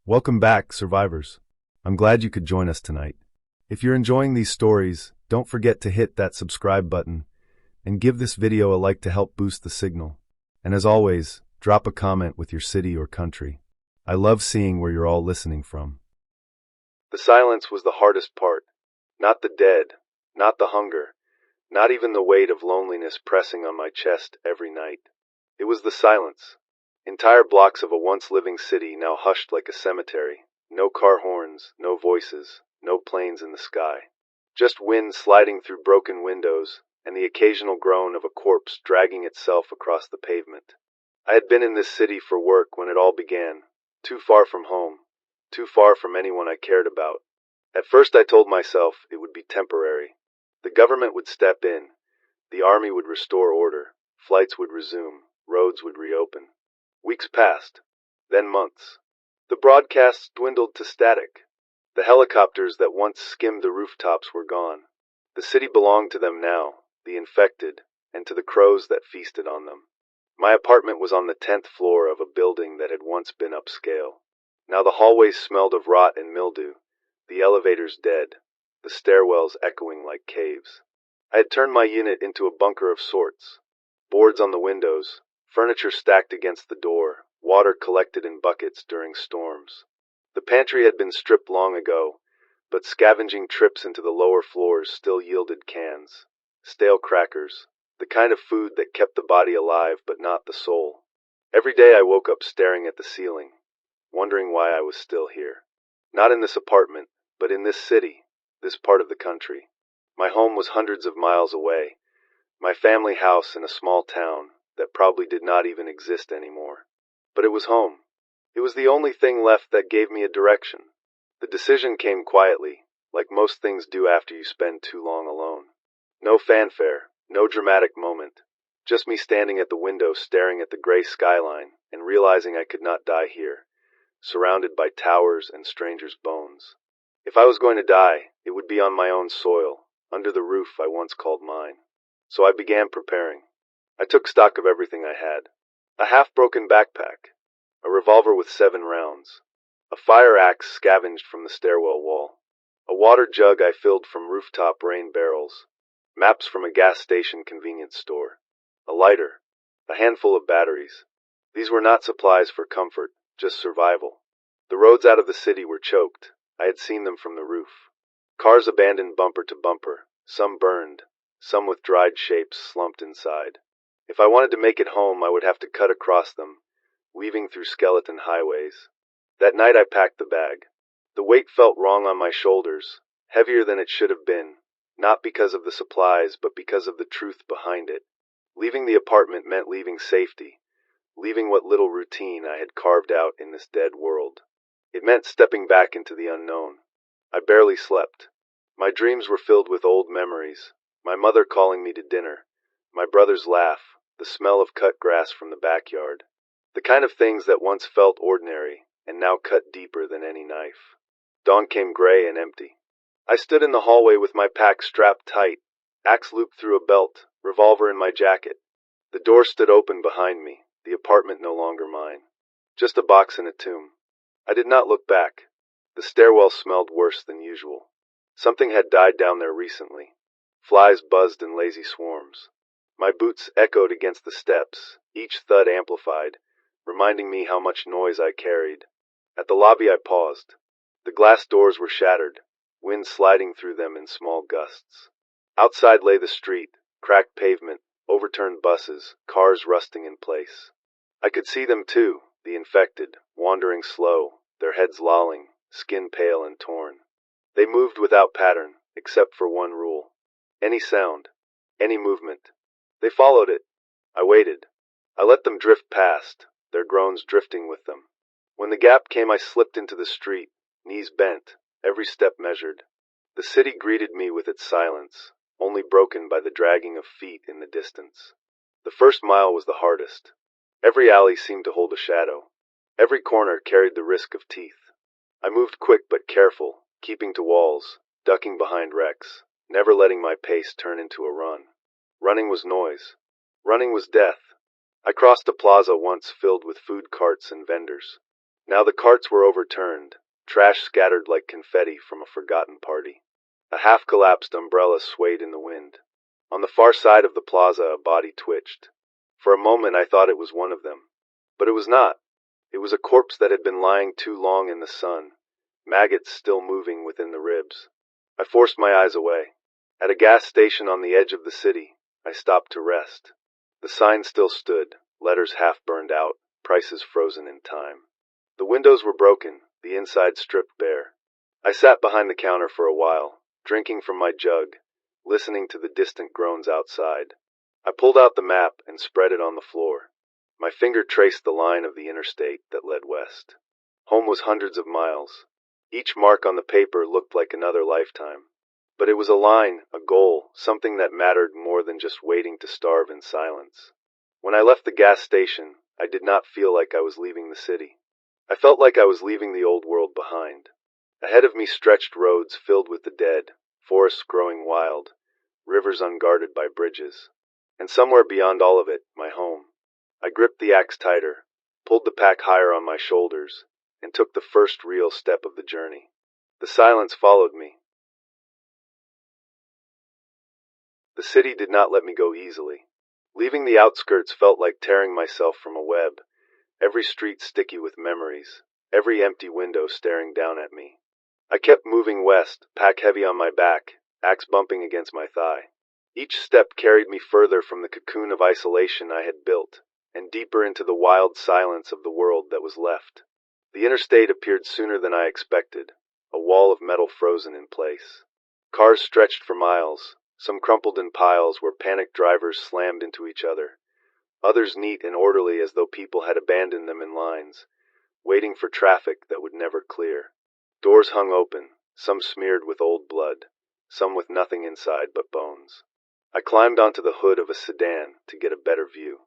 Welcome back, survivors. I'm glad you could join us tonight. If you're enjoying these stories, don't forget to hit that subscribe button and give this video a like to help boost the signal. And as always, drop a comment with your city or country. I love seeing where you're all listening from. The silence was the hardest part. Not the dead, not the hunger, not even the weight of loneliness pressing on my chest every night. It was the silence. Entire blocks of a once living city now hushed like a cemetery. No car horns, no voices, no planes in the sky. Just wind sliding through broken windows and the occasional groan of a corpse dragging itself across the pavement. I had been in this city for work when it all began, too far from home, too far from anyone I cared about. At first I told myself it would be temporary. The government would step in, the army would restore order, flights would resume, roads would reopen. Weeks passed, then months. The broadcasts dwindled to static. The helicopters that once skimmed the rooftops were gone. The city belonged to them now, the infected, and to the crows that feasted on them. My apartment was on the 10th floor of a building that had once been upscale. Now the hallways smelled of rot and mildew, the elevators dead, the stairwells echoing like caves. I had turned my unit into a bunker of sorts. Boards on the windows, furniture stacked against the door, water collected in buckets during storms. The pantry had been stripped long ago, but scavenging trips into the lower floors still yielded cans, stale crackers, the kind of food that kept the body alive but not the soul. Every day I woke up staring at the ceiling, wondering why I was still here. Not in this apartment, but in this city, this part of the country. My home was hundreds of miles away, my family house in a small town that probably did not even exist anymore. But it was home. It was the only thing left that gave me a direction. The decision came quietly, like most things do after you spend too long alone. No fanfare, no dramatic moment. Just me standing at the window staring at the gray skyline and realizing I could not die here, surrounded by towers and strangers' bones. If I was going to die, it would be on my own soil, under the roof I once called mine. So I began preparing. I took stock of everything I had. A half-broken backpack, a revolver with 7 rounds, a fire axe scavenged from the stairwell wall, a water jug I filled from rooftop rain barrels, maps from a gas station convenience store, a lighter, a handful of batteries. These were not supplies for comfort, just survival. The roads out of the city were choked. I had seen them from the roof. Cars abandoned bumper to bumper, some burned, some with dried shapes slumped inside. If I wanted to make it home, I would have to cut across them, weaving through skeleton highways. That night I packed the bag. The weight felt wrong on my shoulders, heavier than it should have been, not because of the supplies, but because of the truth behind it. Leaving the apartment meant leaving safety, leaving what little routine I had carved out in this dead world. It meant stepping back into the unknown. I barely slept. My dreams were filled with old memories, my mother calling me to dinner, my brother's laugh, the smell of cut grass from the backyard. The kind of things that once felt ordinary and now cut deeper than any knife. Dawn came gray and empty. I stood in the hallway with my pack strapped tight, axe looped through a belt, revolver in my jacket. The door stood open behind me, the apartment no longer mine. Just a box and a tomb. I did not look back. The stairwell smelled worse than usual. Something had died down there recently. Flies buzzed in lazy swarms. My boots echoed against the steps, each thud amplified, reminding me how much noise I carried. At the lobby I paused. The glass doors were shattered, wind sliding through them in small gusts. Outside lay the street, cracked pavement, overturned buses, cars rusting in place. I could see them too, the infected, wandering slow, their heads lolling, skin pale and torn. They moved without pattern, except for one rule. Any sound, any movement. They followed it. I waited. I let them drift past, their groans drifting with them. When the gap came, I slipped into the street, knees bent, every step measured. The city greeted me with its silence, only broken by the dragging of feet in the distance. The first mile was the hardest. Every alley seemed to hold a shadow. Every corner carried the risk of teeth. I moved quick but careful, keeping to walls, ducking behind wrecks, never letting my pace turn into a run. Running was noise. Running was death. I crossed a plaza once filled with food carts and vendors. Now the carts were overturned, trash scattered like confetti from a forgotten party. A half-collapsed umbrella swayed in the wind. On the far side of the plaza a body twitched. For a moment I thought it was one of them. But it was not. It was a corpse that had been lying too long in the sun, maggots still moving within the ribs. I forced my eyes away. At a gas station on the edge of the city, I stopped to rest. The sign still stood, letters half burned out, prices frozen in time. The windows were broken, the inside stripped bare. I sat behind the counter for a while, drinking from my jug, listening to the distant groans outside. I pulled out the map and spread it on the floor. My finger traced the line of the interstate that led west. Home was hundreds of miles. Each mark on the paper looked like another lifetime. But it was a line, a goal, something that mattered more than just waiting to starve in silence. When I left the gas station, I did not feel like I was leaving the city. I felt like I was leaving the old world behind. Ahead of me stretched roads filled with the dead, forests growing wild, rivers unguarded by bridges. And somewhere beyond all of it, my home. I gripped the axe tighter, pulled the pack higher on my shoulders, and took the first real step of the journey. The silence followed me. The city did not let me go easily. Leaving the outskirts felt like tearing myself from a web, every street sticky with memories, every empty window staring down at me. I kept moving west, pack heavy on my back, axe bumping against my thigh. Each step carried me further from the cocoon of isolation I had built, and deeper into the wild silence of the world that was left. The interstate appeared sooner than I expected, a wall of metal frozen in place. Cars stretched for miles, some crumpled in piles where panicked drivers slammed into each other, others neat and orderly as though people had abandoned them in lines, waiting for traffic that would never clear. Doors hung open, some smeared with old blood, some with nothing inside but bones. I climbed onto the hood of a sedan to get a better view.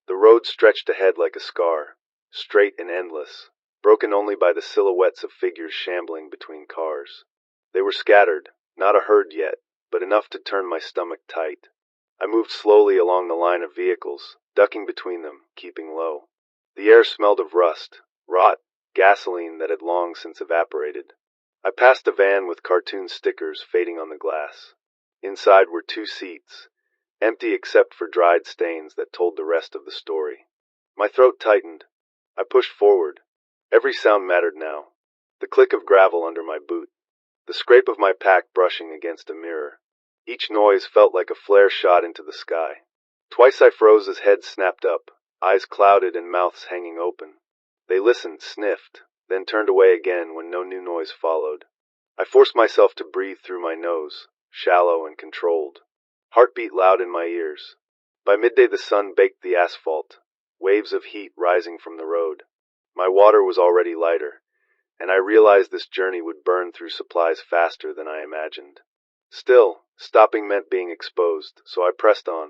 The road stretched ahead like a scar, straight and endless, broken only by the silhouettes of figures shambling between cars. They were scattered, not a herd yet, but enough to turn my stomach tight. I moved slowly along the line of vehicles, ducking between them, keeping low. The air smelled of rust, rot, gasoline that had long since evaporated. I passed a van with cartoon stickers fading on the glass. Inside were 2 seats, empty except for dried stains that told the rest of the story. My throat tightened. I pushed forward. Every sound mattered now. The click of gravel under my boot, the scrape of my pack brushing against a mirror. Each noise felt like a flare shot into the sky. Twice I froze as heads snapped up, eyes clouded and mouths hanging open. They listened, sniffed, then turned away again when no new noise followed. I forced myself to breathe through my nose, shallow and controlled. Heartbeat loud in my ears. By midday the sun baked the asphalt, waves of heat rising from the road. My water was already lighter, and I realized this journey would burn through supplies faster than I imagined. Still, stopping meant being exposed, so I pressed on.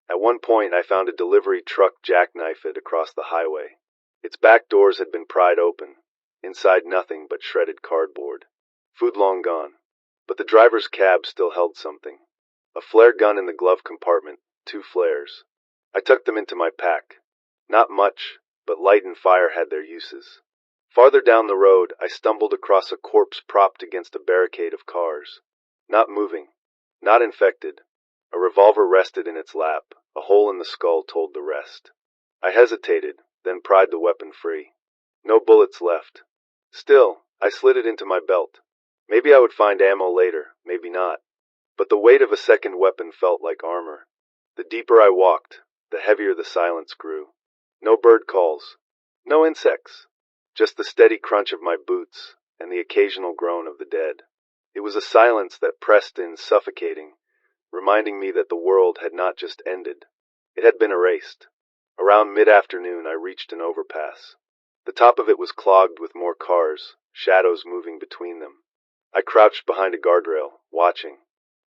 At one point I found a delivery truck jackknifed across the highway. Its back doors had been pried open. Inside nothing but shredded cardboard. Food long gone. But the driver's cab still held something. A flare gun in the glove compartment, 2 flares. I tucked them into my pack. Not much, but light and fire had their uses. Farther down the road, I stumbled across a corpse propped against a barricade of cars. Not moving. Not infected. A revolver rested in its lap. A hole in the skull told the rest. I hesitated, then pried the weapon free. No bullets left. Still, I slid it into my belt. Maybe I would find ammo later, maybe not. But the weight of a second weapon felt like armor. The deeper I walked, the heavier the silence grew. No bird calls. No insects. Just the steady crunch of my boots and the occasional groan of the dead. It was a silence that pressed in suffocating, reminding me that the world had not just ended. It had been erased. Around mid-afternoon I reached an overpass. The top of it was clogged with more cars, shadows moving between them. I crouched behind a guardrail, watching.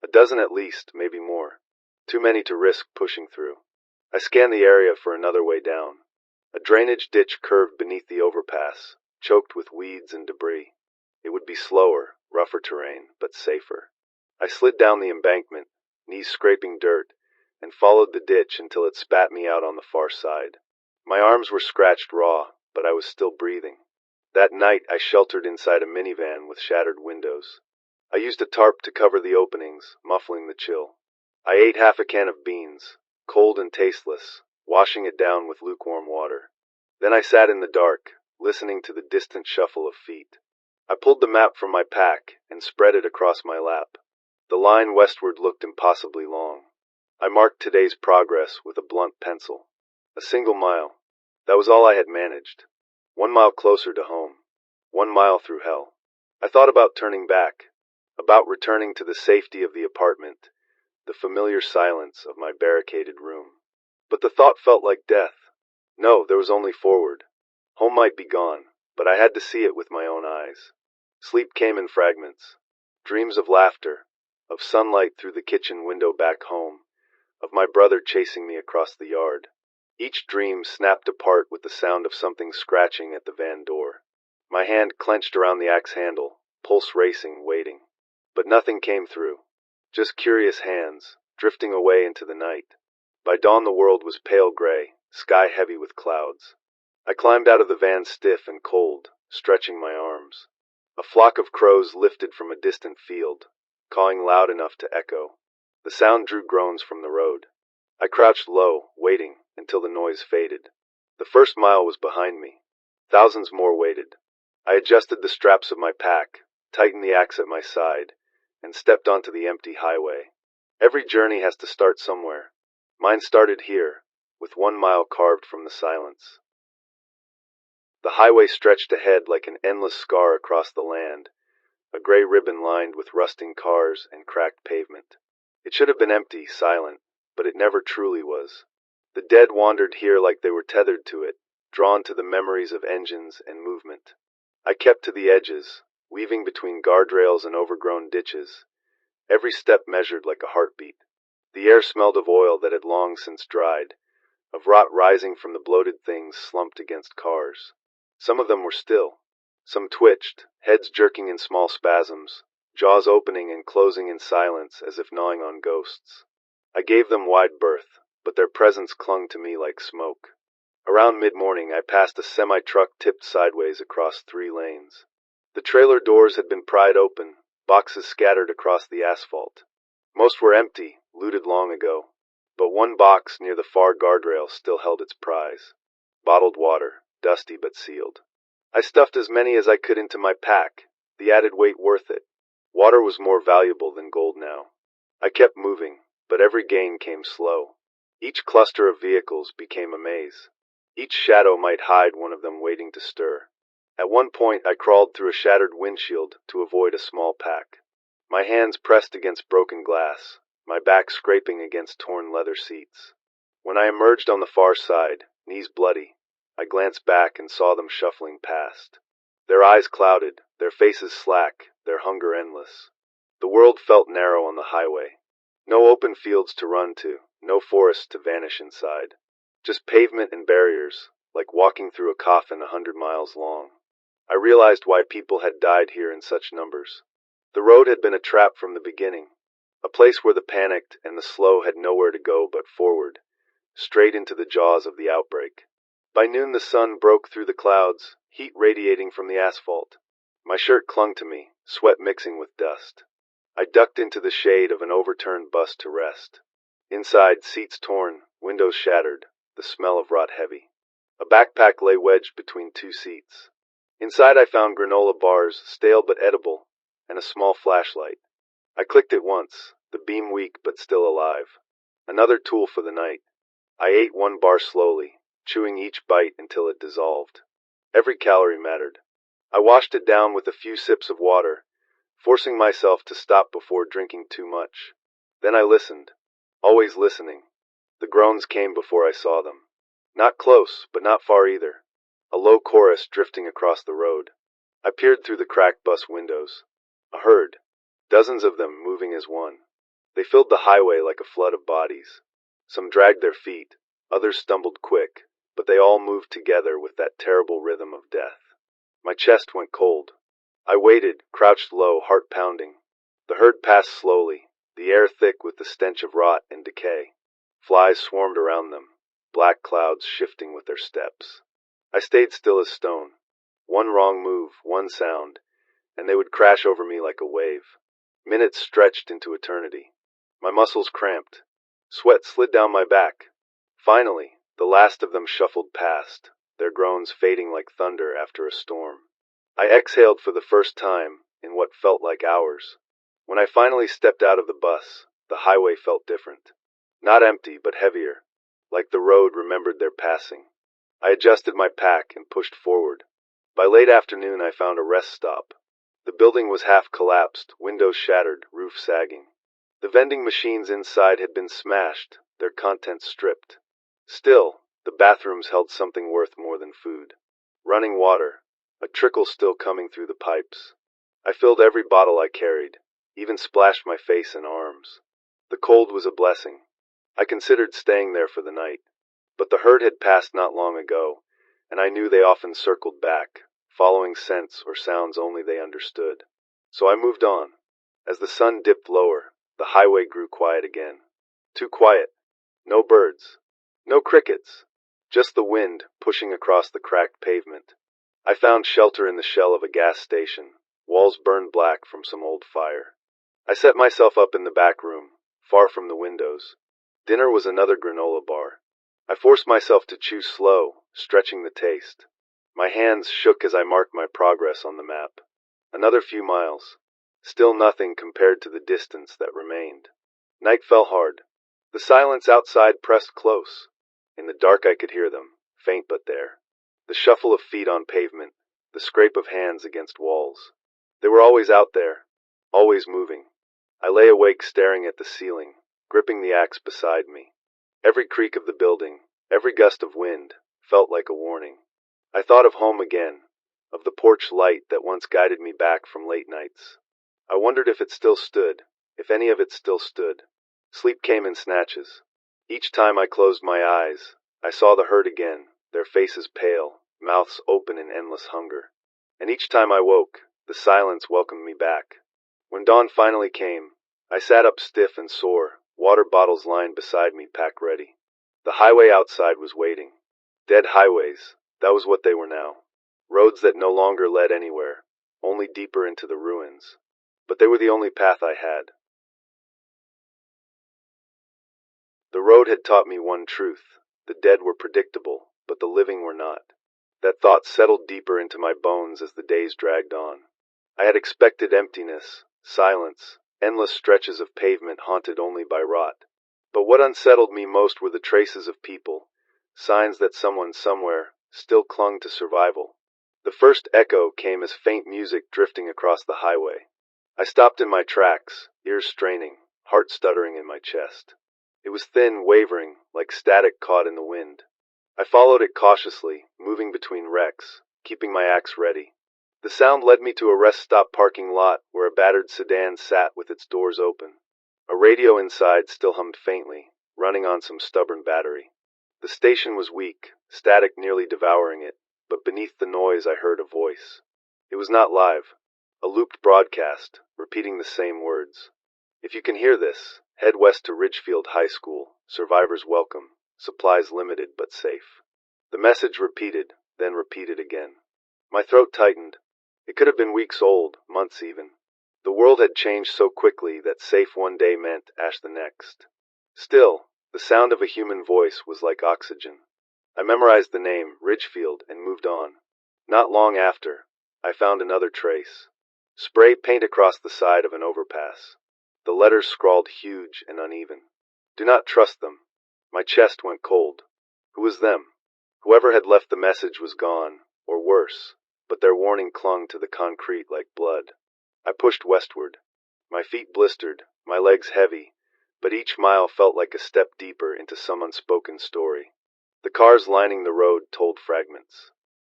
A dozen at least, maybe more. Too many to risk pushing through. I scanned the area for another way down. A drainage ditch curved beneath the overpass, choked with weeds and debris. It would be slower, rougher terrain, but safer. I slid down the embankment, knees scraping dirt, and followed the ditch until it spat me out on the far side. My arms were scratched raw, but I was still breathing. That night, I sheltered inside a minivan with shattered windows. I used a tarp to cover the openings, muffling the chill. I ate half a can of beans, cold and tasteless, washing it down with lukewarm water. Then I sat in the dark, listening to the distant shuffle of feet. I pulled the map from my pack and spread it across my lap. The line westward looked impossibly long. I marked today's progress with a blunt pencil. A single mile. That was all I had managed. 1 mile closer to home. 1 mile through hell. I thought about turning back, about returning to the safety of the apartment, the familiar silence of my barricaded room. But the thought felt like death. No, there was only forward. Home might be gone, but I had to see it with my own eyes. Sleep came in fragments. Dreams of laughter, of sunlight through the kitchen window back home, of my brother chasing me across the yard. Each dream snapped apart with the sound of something scratching at the van door. My hand clenched around the axe handle, pulse racing, waiting. But nothing came through. Just curious hands, drifting away into the night. By dawn the world was pale gray, sky heavy with clouds. I climbed out of the van stiff and cold, stretching my arms. A flock of crows lifted from a distant field, cawing loud enough to echo. The sound drew groans from the road. I crouched low, waiting until the noise faded. The first mile was behind me. Thousands more waited. I adjusted the straps of my pack, tightened the axe at my side, and stepped onto the empty highway. Every journey has to start somewhere. Mine started here, with 1 mile carved from the silence. The highway stretched ahead like an endless scar across the land, a gray ribbon lined with rusting cars and cracked pavement. It should have been empty, silent, but it never truly was. The dead wandered here like they were tethered to it, drawn to the memories of engines and movement. I kept to the edges, weaving between guardrails and overgrown ditches, every step measured like a heartbeat. The air smelled of oil that had long since dried, of rot rising from the bloated things slumped against cars. Some of them were still. Some twitched, heads jerking in small spasms, jaws opening and closing in silence as if gnawing on ghosts. I gave them wide berth, but their presence clung to me like smoke. Around mid-morning, I passed a semi-truck tipped sideways across 3 lanes. The trailer doors had been pried open, boxes scattered across the asphalt. Most were empty, looted long ago, but one box near the far guardrail still held its prize. Bottled water, dusty but sealed. I stuffed as many as I could into my pack, the added weight worth it. Water was more valuable than gold now. I kept moving, but every gain came slow. Each cluster of vehicles became a maze. Each shadow might hide one of them waiting to stir. At one point I crawled through a shattered windshield to avoid a small pack. My hands pressed against broken glass, my back scraping against torn leather seats. When I emerged on the far side, knees bloody, I glanced back and saw them shuffling past. Their eyes clouded, their faces slack, their hunger endless. The world felt narrow on the highway. No open fields to run to, no forests to vanish inside. Just pavement and barriers, like walking through a coffin 100 miles long. I realized why people had died here in such numbers. The road had been a trap from the beginning, a place where the panicked and the slow had nowhere to go but forward, straight into the jaws of the outbreak. By noon the sun broke through the clouds, heat radiating from the asphalt. My shirt clung to me, sweat mixing with dust. I ducked into the shade of an overturned bus to rest. Inside, seats torn, windows shattered, the smell of rot heavy. A backpack lay wedged between 2 seats. Inside I found granola bars, stale but edible, and a small flashlight. I clicked it once, the beam weak but still alive. Another tool for the night. I ate 1 bar slowly, chewing each bite until it dissolved. Every calorie mattered. I washed it down with a few sips of water, forcing myself to stop before drinking too much. Then I listened, always listening. The groans came before I saw them. Not close, but not far either. A low chorus drifting across the road. I peered through the cracked bus windows. A herd. Dozens of them moving as one. They filled the highway like a flood of bodies. Some dragged their feet, others stumbled quick, but they all moved together with that terrible rhythm of death. My chest went cold. I waited, crouched low, heart pounding. The herd passed slowly, the air thick with the stench of rot and decay. Flies swarmed around them, black clouds shifting with their steps. I stayed still as stone, One wrong move, one sound, and they would crash over me like a wave. Minutes stretched into eternity. My muscles cramped. Sweat slid down my back. Finally, the last of them shuffled past, their groans fading like thunder after a storm. I exhaled for the first time in what felt like hours. When I finally stepped out of the bus, the highway felt different. Not empty, but heavier, like the road remembered their passing. I adjusted my pack and pushed forward. By late afternoon, I found a rest stop. The building was half collapsed, windows shattered, roof sagging. The vending machines inside had been smashed, their contents stripped. Still, the bathrooms held something worth more than food. Running water, a trickle still coming through the pipes. I filled every bottle I carried, even splashed my face and arms. The cold was a blessing. I considered staying there for the night. But the herd had passed not long ago, and I knew they often circled back, following scents or sounds only they understood. So I moved on. As the sun dipped lower, the highway grew quiet again. Too quiet. No birds. No crickets. Just the wind pushing across the cracked pavement. I found shelter in the shell of a gas station, walls burned black from some old fire. I set myself up in the back room, far from the windows. Dinner was another granola bar. I forced myself to chew slow, stretching the taste. My hands shook as I marked my progress on the map. Another few miles. Still nothing compared to the distance that remained. Night fell hard. The silence outside pressed close. In the dark I could hear them, faint but there. The shuffle of feet on pavement, the scrape of hands against walls. They were always out there, always moving. I lay awake staring at the ceiling, gripping the axe beside me. Every creak of the building, every gust of wind, felt like a warning. I thought of home again, of the porch light that once guided me back from late nights. I wondered if it still stood, if any of it still stood. Sleep came in snatches. Each time I closed my eyes, I saw the herd again, their faces pale, mouths open in endless hunger. And each time I woke, the silence welcomed me back. When dawn finally came, I sat up stiff and sore, water bottles lined beside me packed ready. The highway outside was waiting. Dead highways, that was what they were now. Roads that no longer led anywhere, only deeper into the ruins. But they were the only path I had. The road had taught me one truth. The dead were predictable, but the living were not. That thought settled deeper into my bones as the days dragged on. I had expected emptiness, silence, endless stretches of pavement haunted only by rot. But what unsettled me most were the traces of people, signs that someone somewhere still clung to survival. The first echo came as faint music drifting across the highway. I stopped in my tracks, ears straining, heart stuttering in my chest. It was thin, wavering, like static caught in the wind. I followed it cautiously, moving between wrecks, keeping my axe ready. The sound led me to a rest stop parking lot where a battered sedan sat with its doors open. A radio inside still hummed faintly, running on some stubborn battery. The station was weak, static nearly devouring it, but beneath the noise I heard a voice. It was not live. A looped broadcast, repeating the same words. If you can hear this, head west to Ridgefield High School. Survivors welcome. Supplies limited but safe. The message repeated, then repeated again. My throat tightened. It could have been weeks old, months even. The world had changed so quickly that safe one day meant ash the next. Still, the sound of a human voice was like oxygen. I memorized the name, Ridgefield, and moved on. Not long after, I found another trace. Spray paint across the side of an overpass. The letters scrawled huge and uneven. Do not trust them. My chest went cold. Who was them? Whoever had left the message was gone, or worse, but their warning clung to the concrete like blood. I pushed westward. My feet blistered, my legs heavy, but each mile felt like a step deeper into some unspoken story. The cars lining the road told fragments.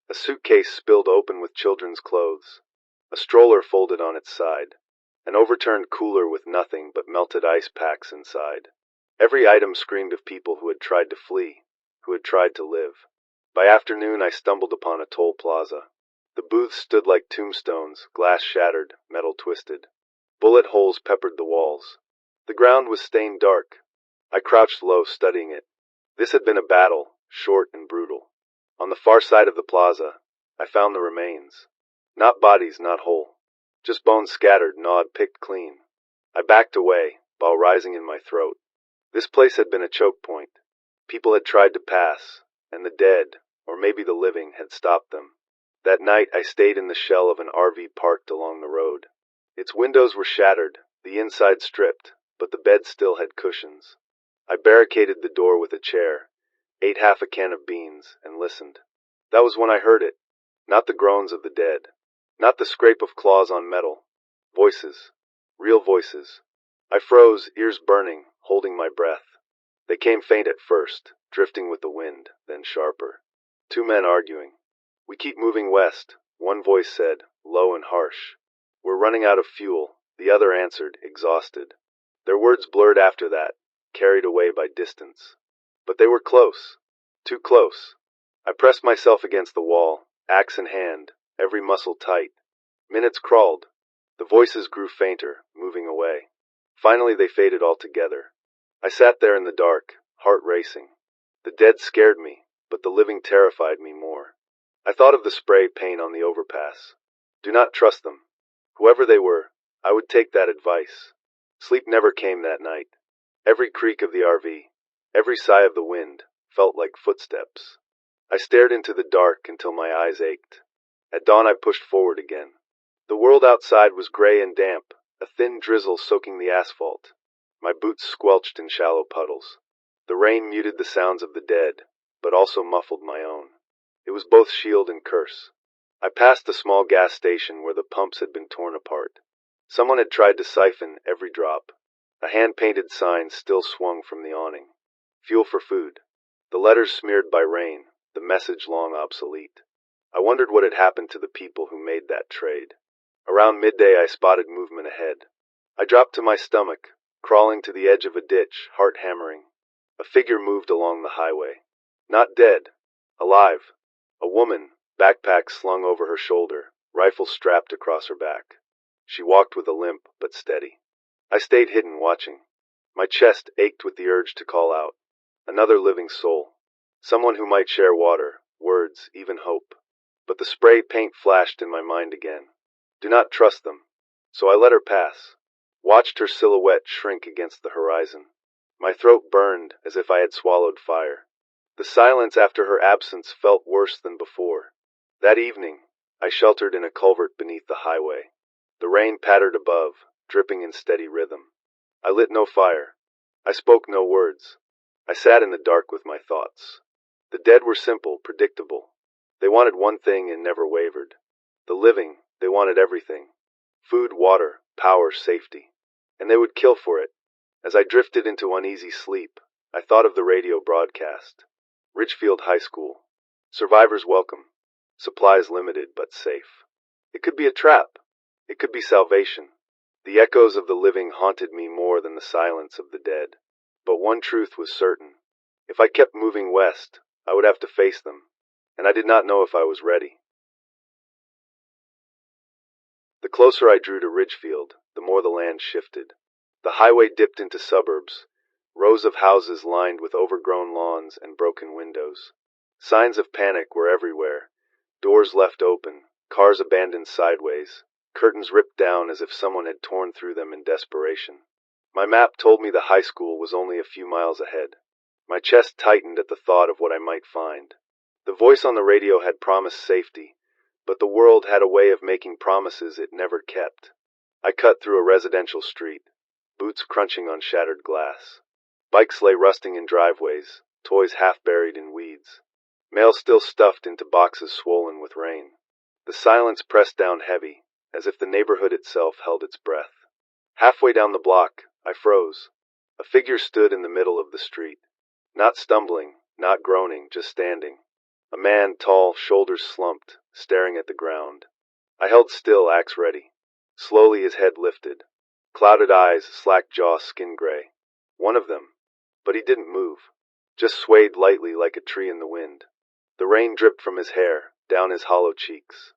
A suitcase spilled open with children's clothes. A stroller folded on its side. An overturned cooler with nothing but melted ice packs inside. Every item screamed of people who had tried to flee, who had tried to live. By afternoon I stumbled upon a toll plaza. The booths stood like tombstones, glass shattered, metal twisted. Bullet holes peppered the walls. The ground was stained dark. I crouched low, studying it. This had been a battle, short and brutal. On the far side of the plaza, I found the remains. Not bodies, not whole. Just bones scattered, gnawed, picked clean. I backed away, bile rising in my throat. This place had been a choke point. People had tried to pass, and the dead, or maybe the living, had stopped them. That night I stayed in the shell of an RV parked along the road. Its windows were shattered, the inside stripped, but the bed still had cushions. I barricaded the door with a chair, ate half a can of beans, and listened. That was when I heard it. Not the groans of the dead. Not the scrape of claws on metal. Voices. Real voices. I froze, ears burning, holding my breath. They came faint at first, drifting with the wind, then sharper. Two men arguing. "We keep moving west," one voice said, low and harsh. "We're running out of fuel," the other answered, exhausted. Their words blurred after that, carried away by distance. But they were close. Too close. I pressed myself against the wall, axe in hand, every muscle tight. Minutes crawled. The voices grew fainter, moving away. Finally they faded altogether. I sat there in the dark, heart racing. The dead scared me, but the living terrified me more. I thought of the spray paint on the overpass. Do not trust them. Whoever they were, I would take that advice. Sleep never came that night. Every creak of the RV, every sigh of the wind, felt like footsteps. I stared into the dark until my eyes ached. At dawn I pushed forward again. The world outside was gray and damp, a thin drizzle soaking the asphalt. My boots squelched in shallow puddles. The rain muted the sounds of the dead, but also muffled my own. It was both shield and curse. I passed a small gas station where the pumps had been torn apart. Someone had tried to siphon every drop. A hand-painted sign still swung from the awning. Fuel for food. The letters smeared by rain, the message long obsolete. I wondered what had happened to the people who made that trade. Around midday I spotted movement ahead. I dropped to my stomach, crawling to the edge of a ditch, heart hammering. A figure moved along the highway. Not dead. Alive. A woman, backpack slung over her shoulder, rifle strapped across her back. She walked with a limp, but steady. I stayed hidden, watching. My chest ached with the urge to call out. Another living soul. Someone who might share water, words, even hope. But the spray paint flashed in my mind again. Do not trust them. So I let her pass. Watched her silhouette shrink against the horizon. My throat burned as if I had swallowed fire. The silence after her absence felt worse than before. That evening, I sheltered in a culvert beneath the highway. The rain pattered above, dripping in steady rhythm. I lit no fire. I spoke no words. I sat in the dark with my thoughts. The dead were simple, predictable. They wanted one thing and never wavered. The living, they wanted everything. Food, water, power, safety. And they would kill for it. As I drifted into uneasy sleep, I thought of the radio broadcast. Ridgefield High School. Survivors welcome. Supplies limited but safe. It could be a trap. It could be salvation. The echoes of the living haunted me more than the silence of the dead. But one truth was certain. If I kept moving west, I would have to face them. And I did not know if I was ready. The closer I drew to Ridgefield, the more the land shifted. The highway dipped into suburbs, rows of houses lined with overgrown lawns and broken windows. Signs of panic were everywhere. Doors left open, cars abandoned sideways, curtains ripped down as if someone had torn through them in desperation. My map told me the high school was only a few miles ahead. My chest tightened at the thought of what I might find. The voice on the radio had promised safety, but the world had a way of making promises it never kept. I cut through a residential street, boots crunching on shattered glass. Bikes lay rusting in driveways, toys half buried in weeds. Mail still stuffed into boxes swollen with rain. The silence pressed down heavy, as if the neighborhood itself held its breath. Halfway down the block, I froze. A figure stood in the middle of the street. Not stumbling, not groaning, just standing. A man, tall, shoulders slumped, staring at the ground. I held still, axe ready. Slowly his head lifted. Clouded eyes, slack jaw, skin gray. One of them. But he didn't move. Just swayed lightly like a tree in the wind. The rain dripped from his hair, down his hollow cheeks.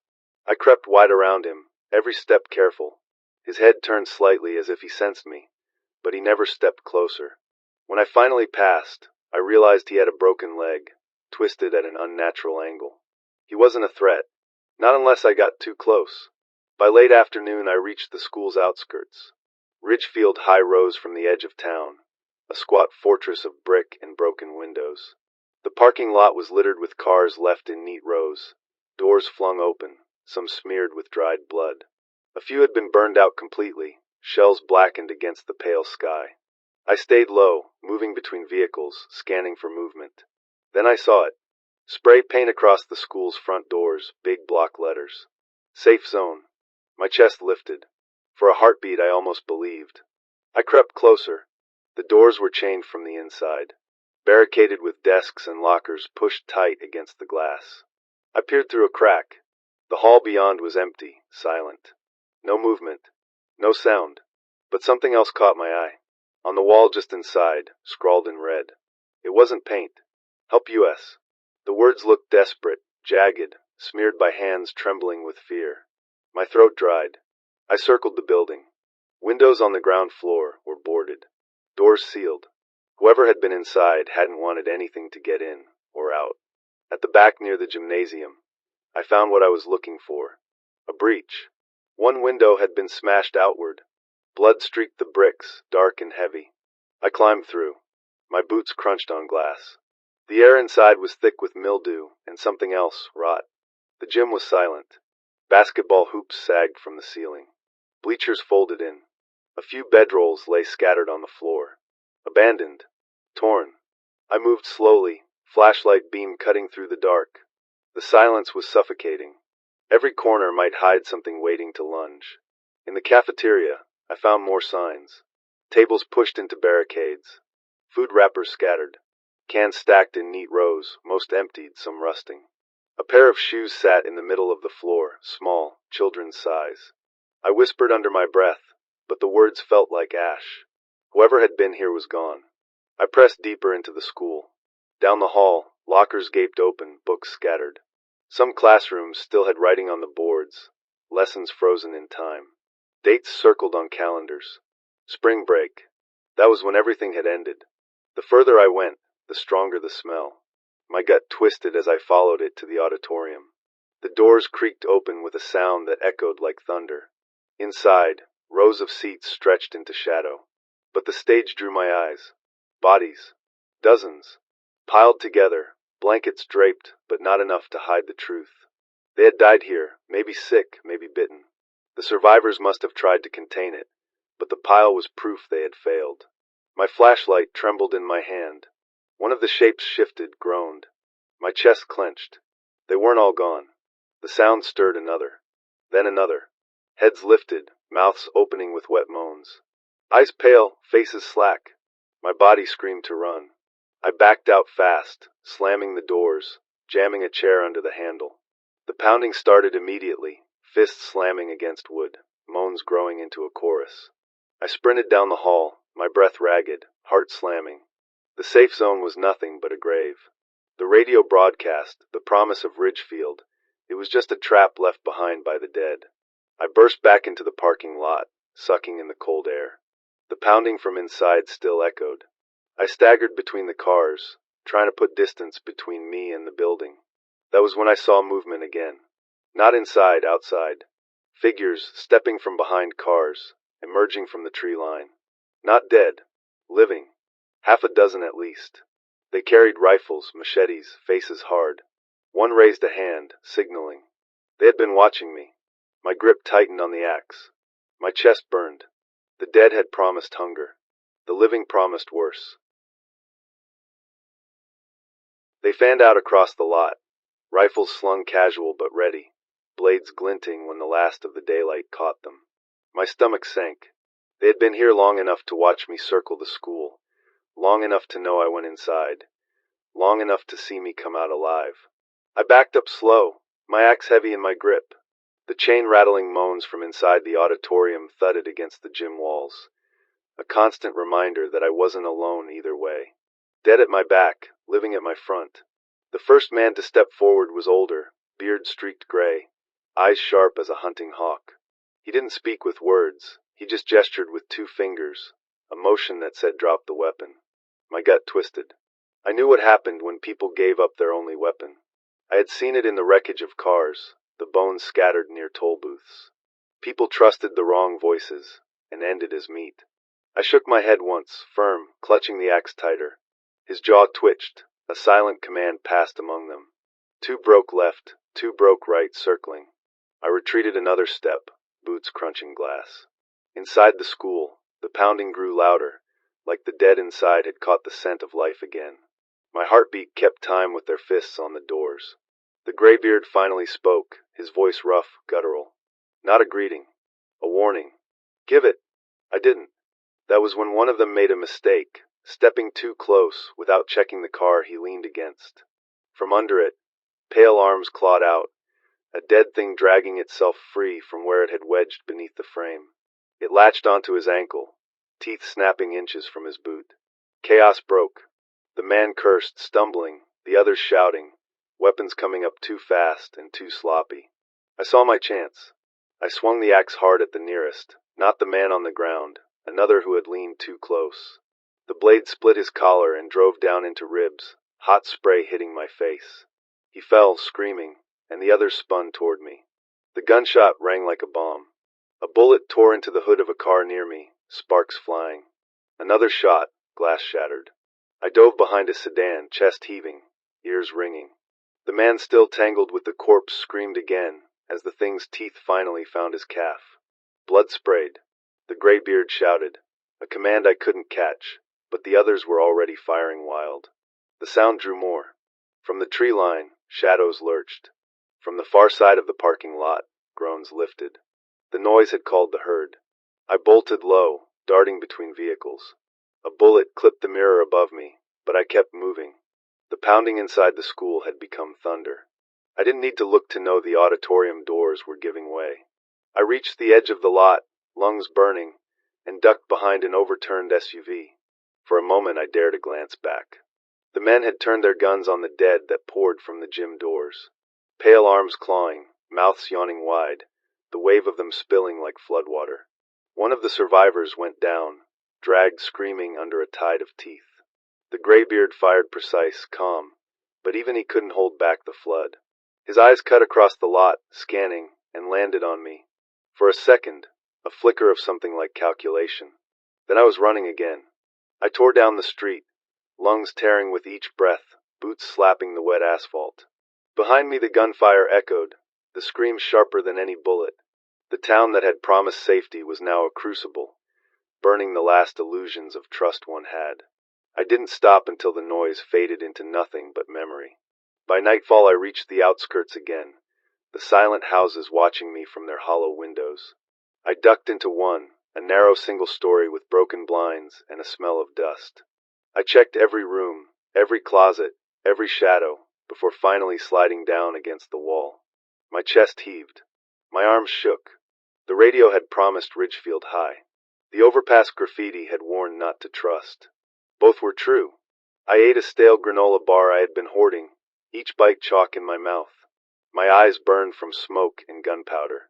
I crept wide around him, every step careful. His head turned slightly as if he sensed me, but he never stepped closer. When I finally passed, I realized he had a broken leg, twisted at an unnatural angle. He wasn't a threat. Not unless I got too close. By late afternoon, I reached the school's outskirts. Ridgefield High rose from the edge of town, a squat fortress of brick and broken windows. The parking lot was littered with cars left in neat rows, doors flung open, some smeared with dried blood. A few had been burned out completely, shells blackened against the pale sky. I stayed low, moving between vehicles, scanning for movement. Then I saw it. Spray paint across the school's front doors, big block letters. Safe zone. My chest lifted. For a heartbeat, I almost believed. I crept closer. The doors were chained from the inside, barricaded with desks and lockers pushed tight against the glass. I peered through a crack. The hall beyond was empty, silent. No movement. No sound. But something else caught my eye. On the wall just inside, scrawled in red. It wasn't paint. Help US. The words looked desperate, jagged, smeared by hands trembling with fear. My throat dried. I circled the building. Windows on the ground floor were boarded. Doors sealed. Whoever had been inside hadn't wanted anything to get in or out. At the back near the gymnasium, I found what I was looking for. A breach. One window had been smashed outward. Blood streaked the bricks, dark and heavy. I climbed through. My boots crunched on glass. The air inside was thick with mildew and something else, rot. The gym was silent. Basketball hoops sagged from the ceiling. Bleachers folded in. A few bedrolls lay scattered on the floor. Abandoned. Torn. I moved slowly, flashlight beam cutting through the dark. The silence was suffocating. Every corner might hide something waiting to lunge. In the cafeteria, I found more signs. Tables pushed into barricades. Food wrappers scattered. Cans stacked in neat rows, most emptied, some rusting. A pair of shoes sat in the middle of the floor, small, children's size. I whispered under my breath, but the words felt like ash. Whoever had been here was gone. I pressed deeper into the school. Down the hall, lockers gaped open, books scattered. Some classrooms still had writing on the boards, lessons frozen in time. Dates circled on calendars. Spring break. That was when everything had ended. The further I went, the stronger the smell. My gut twisted as I followed it to the auditorium. The doors creaked open with a sound that echoed like thunder. Inside, rows of seats stretched into shadow. But the stage drew my eyes. Bodies. Dozens. Piled together, blankets draped, but not enough to hide the truth. They had died here, maybe sick, maybe bitten. The survivors must have tried to contain it, but the pile was proof they had failed. My flashlight trembled in my hand. One of the shapes shifted, groaned. My chest clenched. They weren't all gone. The sound stirred another. Then another. Heads lifted, mouths opening with wet moans. Eyes pale, faces slack. My body screamed to run. I backed out fast, slamming the doors, jamming a chair under the handle. The pounding started immediately, fists slamming against wood, moans growing into a chorus. I sprinted down the hall, my breath ragged, heart slamming. The safe zone was nothing but a grave. The radio broadcast, the promise of Ridgefield, it was just a trap left behind by the dead. I burst back into the parking lot, sucking in the cold air. The pounding from inside still echoed. I staggered between the cars, trying to put distance between me and the building. That was when I saw movement again. Not inside, outside. Figures stepping from behind cars, emerging from the tree line. Not dead. Living. Half a dozen at least. They carried rifles, machetes, faces hard. One raised a hand, signaling. They had been watching me. My grip tightened on the axe. My chest burned. The dead had promised hunger. The living promised worse. They fanned out across the lot, rifles slung casual but ready, blades glinting when the last of the daylight caught them. My stomach sank. They had been here long enough to watch me circle the school, long enough to know I went inside, long enough to see me come out alive. I backed up slow, my axe heavy in my grip. The chain-rattling moans from inside the auditorium thudded against the gym walls, a constant reminder that I wasn't alone either way. Dead at my back, living at my front. The first man to step forward was older, beard streaked gray, eyes sharp as a hunting hawk. He didn't speak with words, he just gestured with two fingers, a motion that said drop the weapon. My gut twisted. I knew what happened when people gave up their only weapon. I had seen it in the wreckage of cars, the bones scattered near toll booths. People trusted the wrong voices and ended as meat. I shook my head once, firm, clutching the axe tighter. His jaw twitched. A silent command passed among them. 2 broke left, 2 broke right, circling. I retreated another step, boots crunching glass. Inside the school, the pounding grew louder, like the dead inside had caught the scent of life again. My heartbeat kept time with their fists on the doors. The graybeard finally spoke, his voice rough, guttural. Not a greeting. A warning. Give it. I didn't. That was when one of them made a mistake, stepping too close without checking the car he leaned against. From under it, pale arms clawed out, a dead thing dragging itself free from where it had wedged beneath the frame. It latched onto his ankle, teeth snapping inches from his boot. Chaos broke. The man cursed, stumbling, the others shouting, weapons coming up too fast and too sloppy. I saw my chance. I swung the axe hard at the nearest, not the man on the ground, another who had leaned too close. The blade split his collar and drove down into ribs, hot spray hitting my face. He fell, screaming, and the others spun toward me. The gunshot rang like a bomb. A bullet tore into the hood of a car near me, sparks flying. Another shot, glass shattered. I dove behind a sedan, chest heaving, ears ringing. The man still tangled with the corpse screamed again, as the thing's teeth finally found his calf. Blood sprayed. The graybeard shouted, a command I couldn't catch, but the others were already firing wild. The sound drew more. From the tree line, shadows lurched. From the far side of the parking lot, groans lifted. The noise had called the herd. I bolted low, darting between vehicles. A bullet clipped the mirror above me, but I kept moving. The pounding inside the school had become thunder. I didn't need to look to know the auditorium doors were giving way. I reached the edge of the lot, lungs burning, and ducked behind an overturned SUV. For a moment I dared a glance back. The men had turned their guns on the dead that poured from the gym doors. Pale arms clawing, mouths yawning wide, the wave of them spilling like floodwater. One of the survivors went down, dragged screaming under a tide of teeth. The graybeard fired precise, calm, but even he couldn't hold back the flood. His eyes cut across the lot, scanning, and landed on me. For a second, a flicker of something like calculation. Then I was running again. I tore down the street, lungs tearing with each breath, boots slapping the wet asphalt. Behind me the gunfire echoed, the scream sharper than any bullet. The town that had promised safety was now a crucible, burning the last illusions of trust one had. I didn't stop until the noise faded into nothing but memory. By nightfall I reached the outskirts again, the silent houses watching me from their hollow windows. I ducked into one, a narrow single story with broken blinds and a smell of dust. I checked every room, every closet, every shadow, before finally sliding down against the wall. My chest heaved. My arms shook. The radio had promised Ridgefield High. The overpass graffiti had warned not to trust. Both were true. I ate a stale granola bar I had been hoarding, each bite chalk in my mouth. My eyes burned from smoke and gunpowder.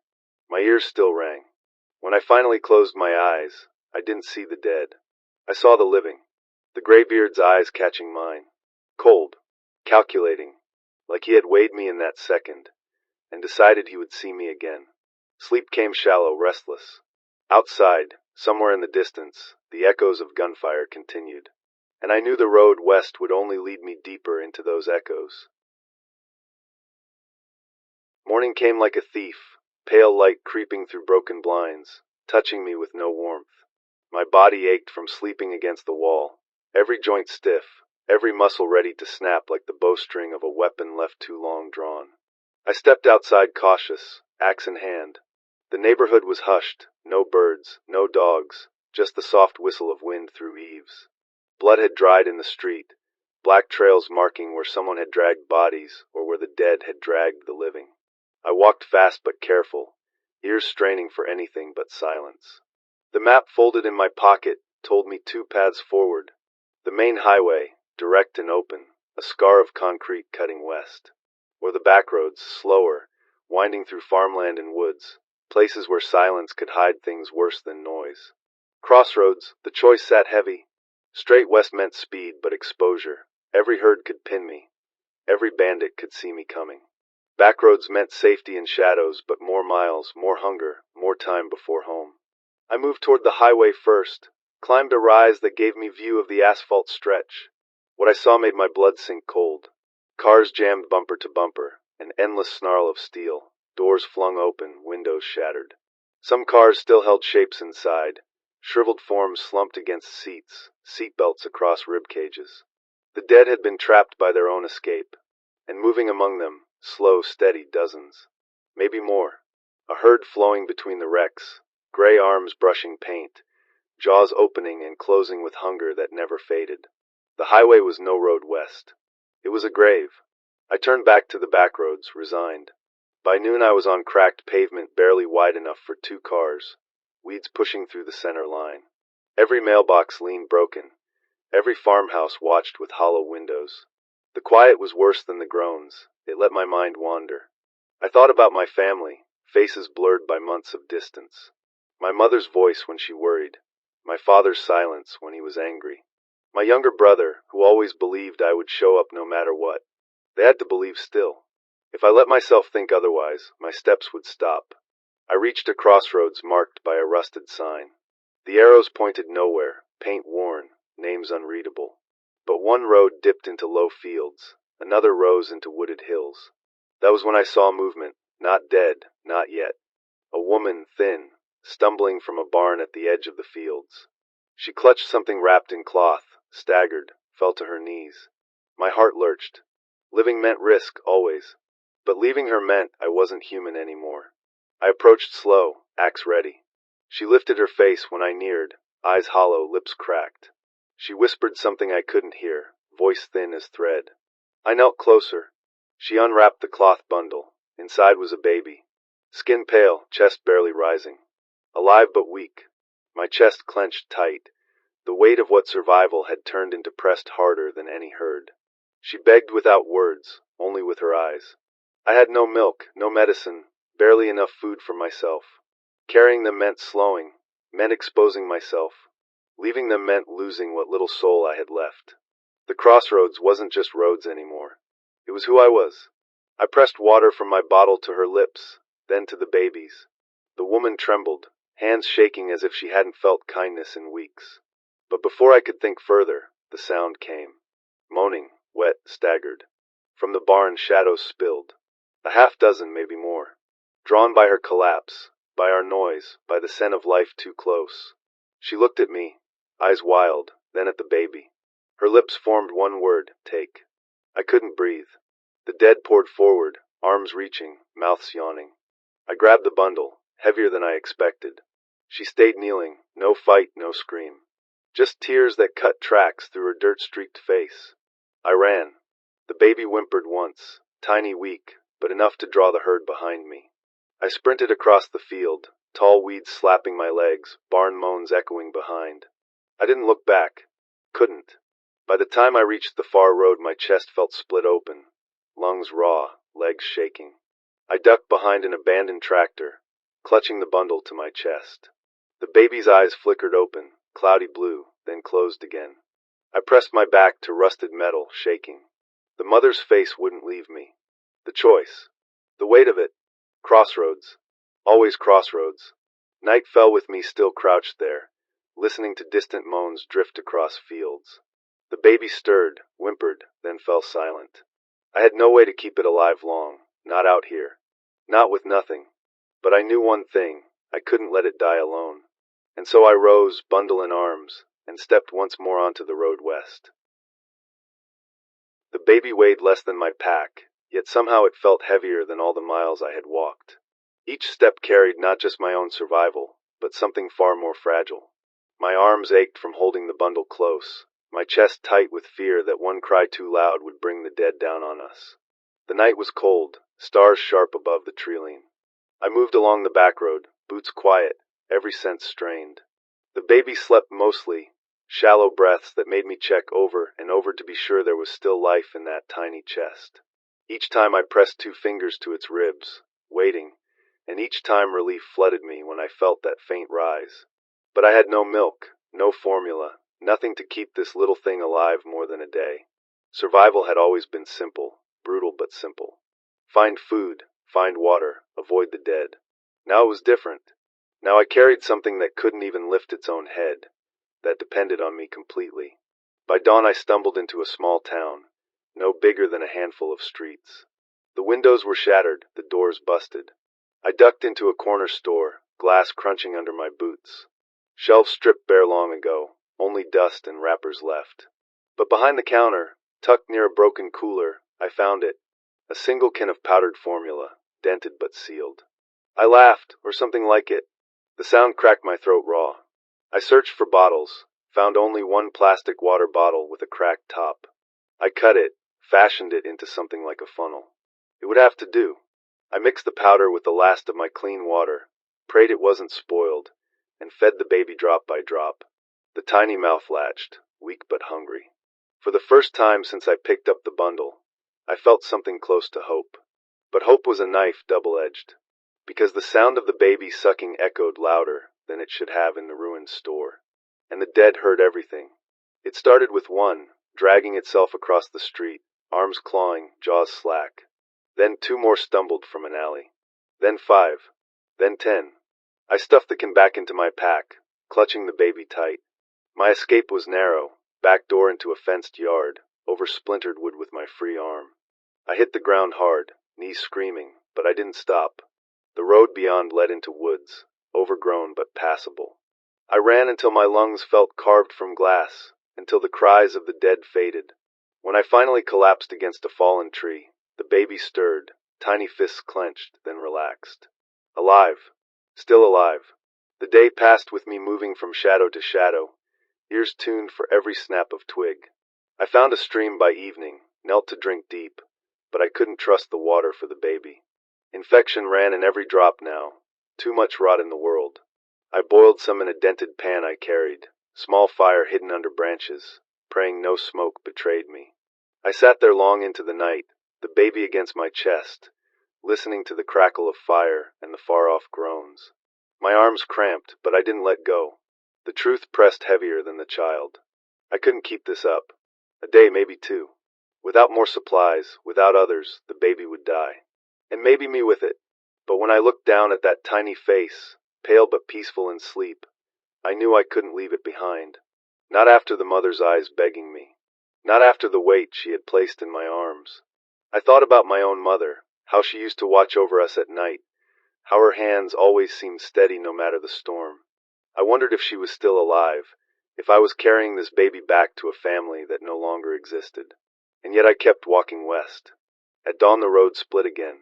My ears still rang. When I finally closed my eyes, I didn't see the dead. I saw the living. The graybeard's eyes catching mine. Cold. Calculating. Like he had weighed me in that second, and decided he would see me again. Sleep came shallow, restless. Outside, somewhere in the distance, the echoes of gunfire continued, and I knew the road west would only lead me deeper into those echoes. Morning came like a thief, pale light creeping through broken blinds, touching me with no warmth. My body ached from sleeping against the wall, every joint stiff, every muscle ready to snap like the bowstring of a weapon left too long drawn. I stepped outside cautious, axe in hand. The neighborhood was hushed, no birds, no dogs, just the soft whistle of wind through eaves. Blood had dried in the street, black trails marking where someone had dragged bodies or where the dead had dragged the living. I walked fast but careful, ears straining for anything but silence. The map folded in my pocket told me 2 paths forward. The main highway, direct and open, a scar of concrete cutting west. Or the back roads, slower, winding through farmland and woods, places where silence could hide things worse than noise. Crossroads, the choice sat heavy. Straight west meant speed but exposure. Every herd could pin me. Every bandit could see me coming. Backroads meant safety and shadows, but more miles, more hunger, more time before home. I moved toward the highway first, climbed a rise that gave me view of the asphalt stretch. What I saw made my blood sink cold. Cars jammed bumper to bumper, an endless snarl of steel, doors flung open, windows shattered. Some cars still held shapes inside, shriveled forms slumped against seats, seatbelts across rib cages. The dead had been trapped by their own escape, and moving among them, slow, steady dozens. Maybe more. A herd flowing between the wrecks, gray arms brushing paint, jaws opening and closing with hunger that never faded. The highway was no road west. It was a grave. I turned back to the back roads, resigned. By noon I was on cracked pavement barely wide enough for 2 cars, weeds pushing through the center line. Every mailbox leaned broken. Every farmhouse watched with hollow windows. The quiet was worse than the groans. It let my mind wander. I thought about my family, faces blurred by months of distance. My mother's voice when she worried. My father's silence when he was angry. My younger brother, who always believed I would show up no matter what. They had to believe still. If I let myself think otherwise, my steps would stop. I reached a crossroads marked by a rusted sign. The arrows pointed nowhere, paint worn, names unreadable. But one road dipped into low fields, another rose into wooded hills. That was when I saw movement, not dead, not yet. A woman, thin, stumbling from a barn at the edge of the fields. She clutched something wrapped in cloth, staggered, fell to her knees. My heart lurched. Living meant risk, always. But leaving her meant I wasn't human anymore. I approached slow, axe ready. She lifted her face when I neared, eyes hollow, lips cracked. She whispered something I couldn't hear, voice thin as thread. I knelt closer. She unwrapped the cloth bundle. Inside was a baby. Skin pale, chest barely rising. Alive but weak. My chest clenched tight. The weight of what survival had turned into pressed harder than any herd. She begged without words, only with her eyes. I had no milk, no medicine, barely enough food for myself. Carrying them meant slowing, meant exposing myself. Leaving them meant losing what little soul I had left. The crossroads wasn't just roads anymore. It was who I was. I pressed water from my bottle to her lips, then to the baby's. The woman trembled, hands shaking as if she hadn't felt kindness in weeks. But before I could think further, the sound came. Moaning, wet, staggered. From the barn, shadows spilled. A half dozen, maybe more. Drawn by her collapse, by our noise, by the scent of life too close. She looked at me, eyes wild, then at the baby. Her lips formed one word, take. I couldn't breathe. The dead poured forward, arms reaching, mouths yawning. I grabbed the bundle, heavier than I expected. She stayed kneeling, no fight, no scream. Just tears that cut tracks through her dirt-streaked face. I ran. The baby whimpered once, tiny, weak, but enough to draw the herd behind me. I sprinted across the field, tall weeds slapping my legs, barn moans echoing behind. I didn't look back. Couldn't. By the time I reached the far road, my chest felt split open, lungs raw, legs shaking. I ducked behind an abandoned tractor, clutching the bundle to my chest. The baby's eyes flickered open, cloudy blue, then closed again. I pressed my back to rusted metal, shaking. The mother's face wouldn't leave me. The choice. The weight of it. Crossroads. Always crossroads. Night fell with me still crouched there, listening to distant moans drift across fields. The baby stirred, whimpered, then fell silent. I had no way to keep it alive long, not out here. Not with nothing. But I knew one thing, I couldn't let it die alone. And so I rose, bundle in arms, and stepped once more onto the road west. The baby weighed less than my pack, yet somehow it felt heavier than all the miles I had walked. Each step carried not just my own survival, but something far more fragile. My arms ached from holding the bundle close, my chest tight with fear that one cry too loud would bring the dead down on us. The night was cold, stars sharp above the tree-line. I moved along the back road, boots quiet, every sense strained. The baby slept mostly, shallow breaths that made me check over and over to be sure there was still life in that tiny chest. Each time I pressed 2 fingers to its ribs, waiting, and each time relief flooded me when I felt that faint rise. But I had no milk, no formula, nothing to keep this little thing alive more than a day. Survival had always been simple, brutal but simple. Find food, find water, avoid the dead. Now it was different. Now I carried something that couldn't even lift its own head, that depended on me completely. By dawn I stumbled into a small town, no bigger than a handful of streets. The windows were shattered, the doors busted. I ducked into a corner store, glass crunching under my boots. Shelves stripped bare long ago, only dust and wrappers left. But behind the counter, tucked near a broken cooler, I found it. A single can of powdered formula, dented but sealed. I laughed, or something like it. The sound cracked my throat raw. I searched for bottles, found only one plastic water bottle with a cracked top. I cut it, fashioned it into something like a funnel. It would have to do. I mixed the powder with the last of my clean water, prayed it wasn't spoiled, and fed the baby drop by drop. The tiny mouth latched, weak but hungry. For the first time since I picked up the bundle, I felt something close to hope. But hope was a knife double-edged, because the sound of the baby sucking echoed louder than it should have in the ruined store. And the dead heard everything. It started with one, dragging itself across the street, arms clawing, jaws slack. Then 2 more stumbled from an alley. Then 5. Then 10. I stuffed the can back into my pack, clutching the baby tight. My escape was narrow, back door into a fenced yard, over splintered wood with my free arm. I hit the ground hard, knees screaming, but I didn't stop. The road beyond led into woods, overgrown but passable. I ran until my lungs felt carved from glass, until the cries of the dead faded. When I finally collapsed against a fallen tree, the baby stirred, tiny fists clenched, then relaxed. Alive. Still alive. The day passed with me moving from shadow to shadow, ears tuned for every snap of twig. I found a stream by evening, knelt to drink deep, but I couldn't trust the water for the baby. Infection ran in every drop now, too much rot in the world. I boiled some in a dented pan I carried, small fire hidden under branches, praying no smoke betrayed me. I sat there long into the night, the baby against my chest, listening to the crackle of fire and the far-off groans. My arms cramped, but I didn't let go. The truth pressed heavier than the child. I couldn't keep this up. A day, maybe 2. Without more supplies, without others, the baby would die. And maybe me with it. But when I looked down at that tiny face, pale but peaceful in sleep, I knew I couldn't leave it behind. Not after the mother's eyes begging me. Not after the weight she had placed in my arms. I thought about my own mother, how she used to watch over us at night, how her hands always seemed steady no matter the storm. I wondered if she was still alive, if I was carrying this baby back to a family that no longer existed. And yet I kept walking west. At dawn the road split again.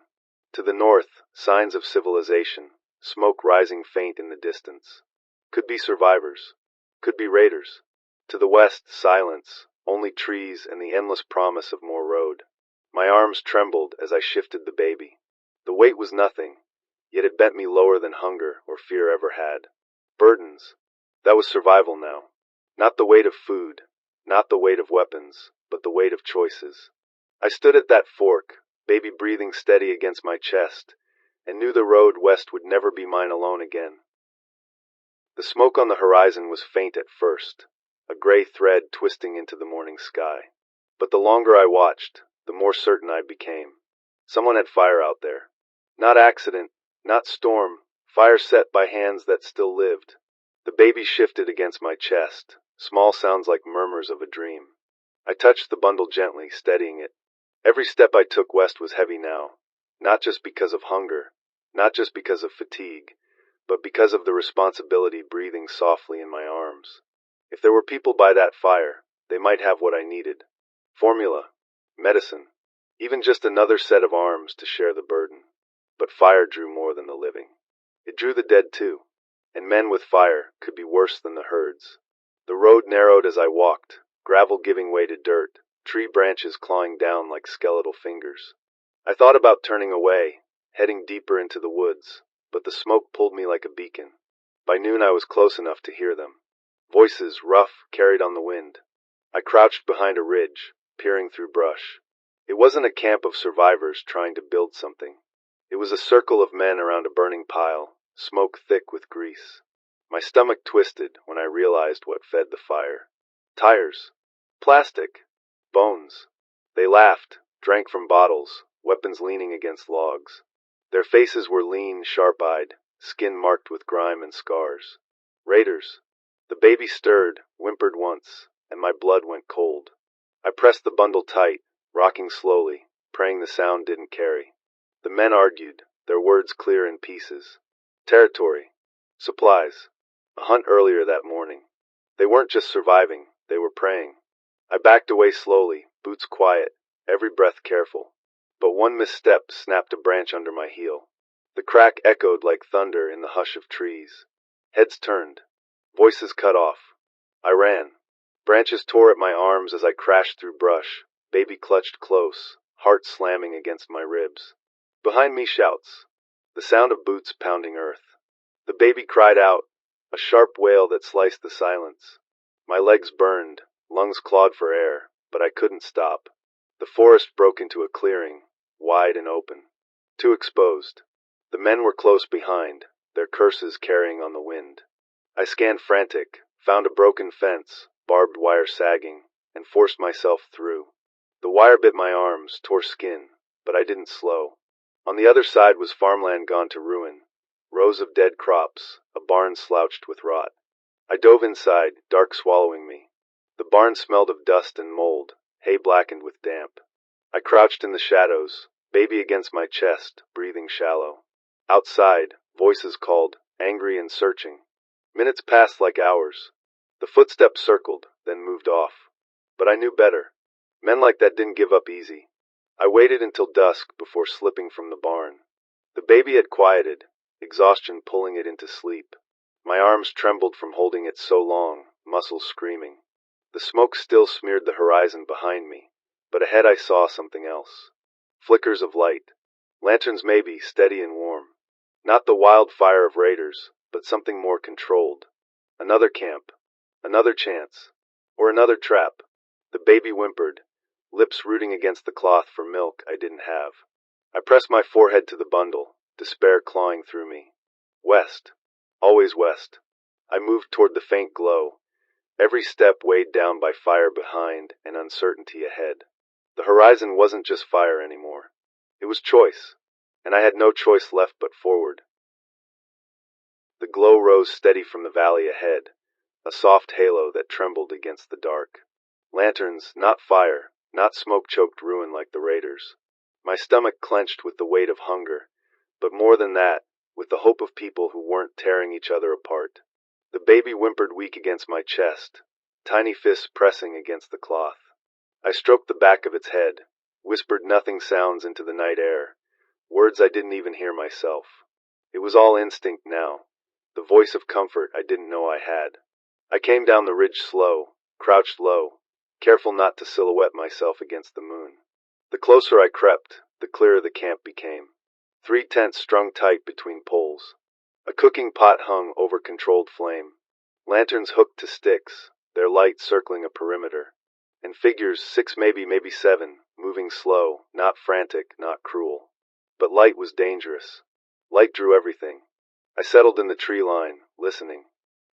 To the north, signs of civilization, smoke rising faint in the distance. Could be survivors. Could be raiders. To the west, silence, only trees and the endless promise of more road. My arms trembled as I shifted the baby. The weight was nothing, yet it bent me lower than hunger or fear ever had. Burdens. That was survival now. Not the weight of food, not the weight of weapons, but the weight of choices. I stood at that fork, baby breathing steady against my chest, and knew the road west would never be mine alone again. The smoke on the horizon was faint at first, a gray thread twisting into the morning sky. But the longer I watched, the more certain I became. Someone had fire out there. Not accident, not storm, fire set by hands that still lived. The baby shifted against my chest, small sounds like murmurs of a dream. I touched the bundle gently, steadying it. Every step I took west was heavy now, not just because of hunger, not just because of fatigue, but because of the responsibility breathing softly in my arms. If there were people by that fire, they might have what I needed. Formula, medicine, even just another set of arms to share the burden. But fire drew more than the living. It drew the dead too, and men with fire could be worse than the herds. The road narrowed as I walked, gravel giving way to dirt, tree branches clawing down like skeletal fingers. I thought about turning away, heading deeper into the woods, but the smoke pulled me like a beacon. By noon I was close enough to hear them. Voices, rough, carried on the wind. I crouched behind a ridge, peering through brush. It wasn't a camp of survivors trying to build something. It was a circle of men around a burning pile, smoke thick with grease. My stomach twisted when I realized what fed the fire. Tires. Plastic. Bones. They laughed, drank from bottles, weapons leaning against logs. Their faces were lean, sharp-eyed, skin marked with grime and scars. Raiders. The baby stirred, whimpered once, and my blood went cold. I pressed the bundle tight, rocking slowly, praying the sound didn't carry. The men argued, their words clear in pieces. Territory. Supplies. A hunt earlier that morning. They weren't just surviving, they were praying. I backed away slowly, boots quiet, every breath careful. But one misstep snapped a branch under my heel. The crack echoed like thunder in the hush of trees. Heads turned. Voices cut off. I ran. Branches tore at my arms as I crashed through brush, baby clutched close, heart slamming against my ribs. Behind me shouts. The sound of boots pounding earth. The baby cried out, a sharp wail that sliced the silence. My legs burned, lungs clawed for air, but I couldn't stop. The forest broke into a clearing, wide and open. Too exposed. The men were close behind, their curses carrying on the wind. I scanned frantic, found a broken fence, barbed wire sagging, and forced myself through. The wire bit my arms, tore skin, but I didn't slow. On the other side was farmland gone to ruin. Rows of dead crops, a barn slouched with rot. I dove inside, dark swallowing me. The barn smelled of dust and mold, hay blackened with damp. I crouched in the shadows, baby against my chest, breathing shallow. Outside, voices called, angry and searching. Minutes passed like hours. The footsteps circled, then moved off. But I knew better. Men like that didn't give up easy. I waited until dusk before slipping from the barn. The baby had quieted, exhaustion pulling it into sleep. My arms trembled from holding it so long, muscles screaming. The smoke still smeared the horizon behind me, but ahead I saw something else. Flickers of light. Lanterns maybe, steady and warm. Not the wildfire of raiders, but something more controlled. Another camp. Another chance. Or another trap. The baby whimpered, lips rooting against the cloth for milk I didn't have. I pressed my forehead to the bundle, despair clawing through me. West. Always west. I moved toward the faint glow, every step weighed down by fire behind and uncertainty ahead. The horizon wasn't just fire anymore. It was choice, and I had no choice left but forward. The glow rose steady from the valley ahead, a soft halo that trembled against the dark. Lanterns, not fire, not smoke-choked ruin like the raiders. My stomach clenched with the weight of hunger, but more than that, with the hope of people who weren't tearing each other apart. The baby whimpered weak against my chest, tiny fists pressing against the cloth. I stroked the back of its head, whispered nothing sounds into the night air, words I didn't even hear myself. It was all instinct now, the voice of comfort I didn't know I had. I came down the ridge slow, crouched low, careful not to silhouette myself against the moon. The closer I crept, the clearer the camp became. 3 tents strung tight between poles. A cooking pot hung over controlled flame. Lanterns hooked to sticks, their light circling a perimeter. And figures, 6 maybe 7, moving slow, not frantic, not cruel. But light was dangerous. Light drew everything. I settled in the tree line, listening.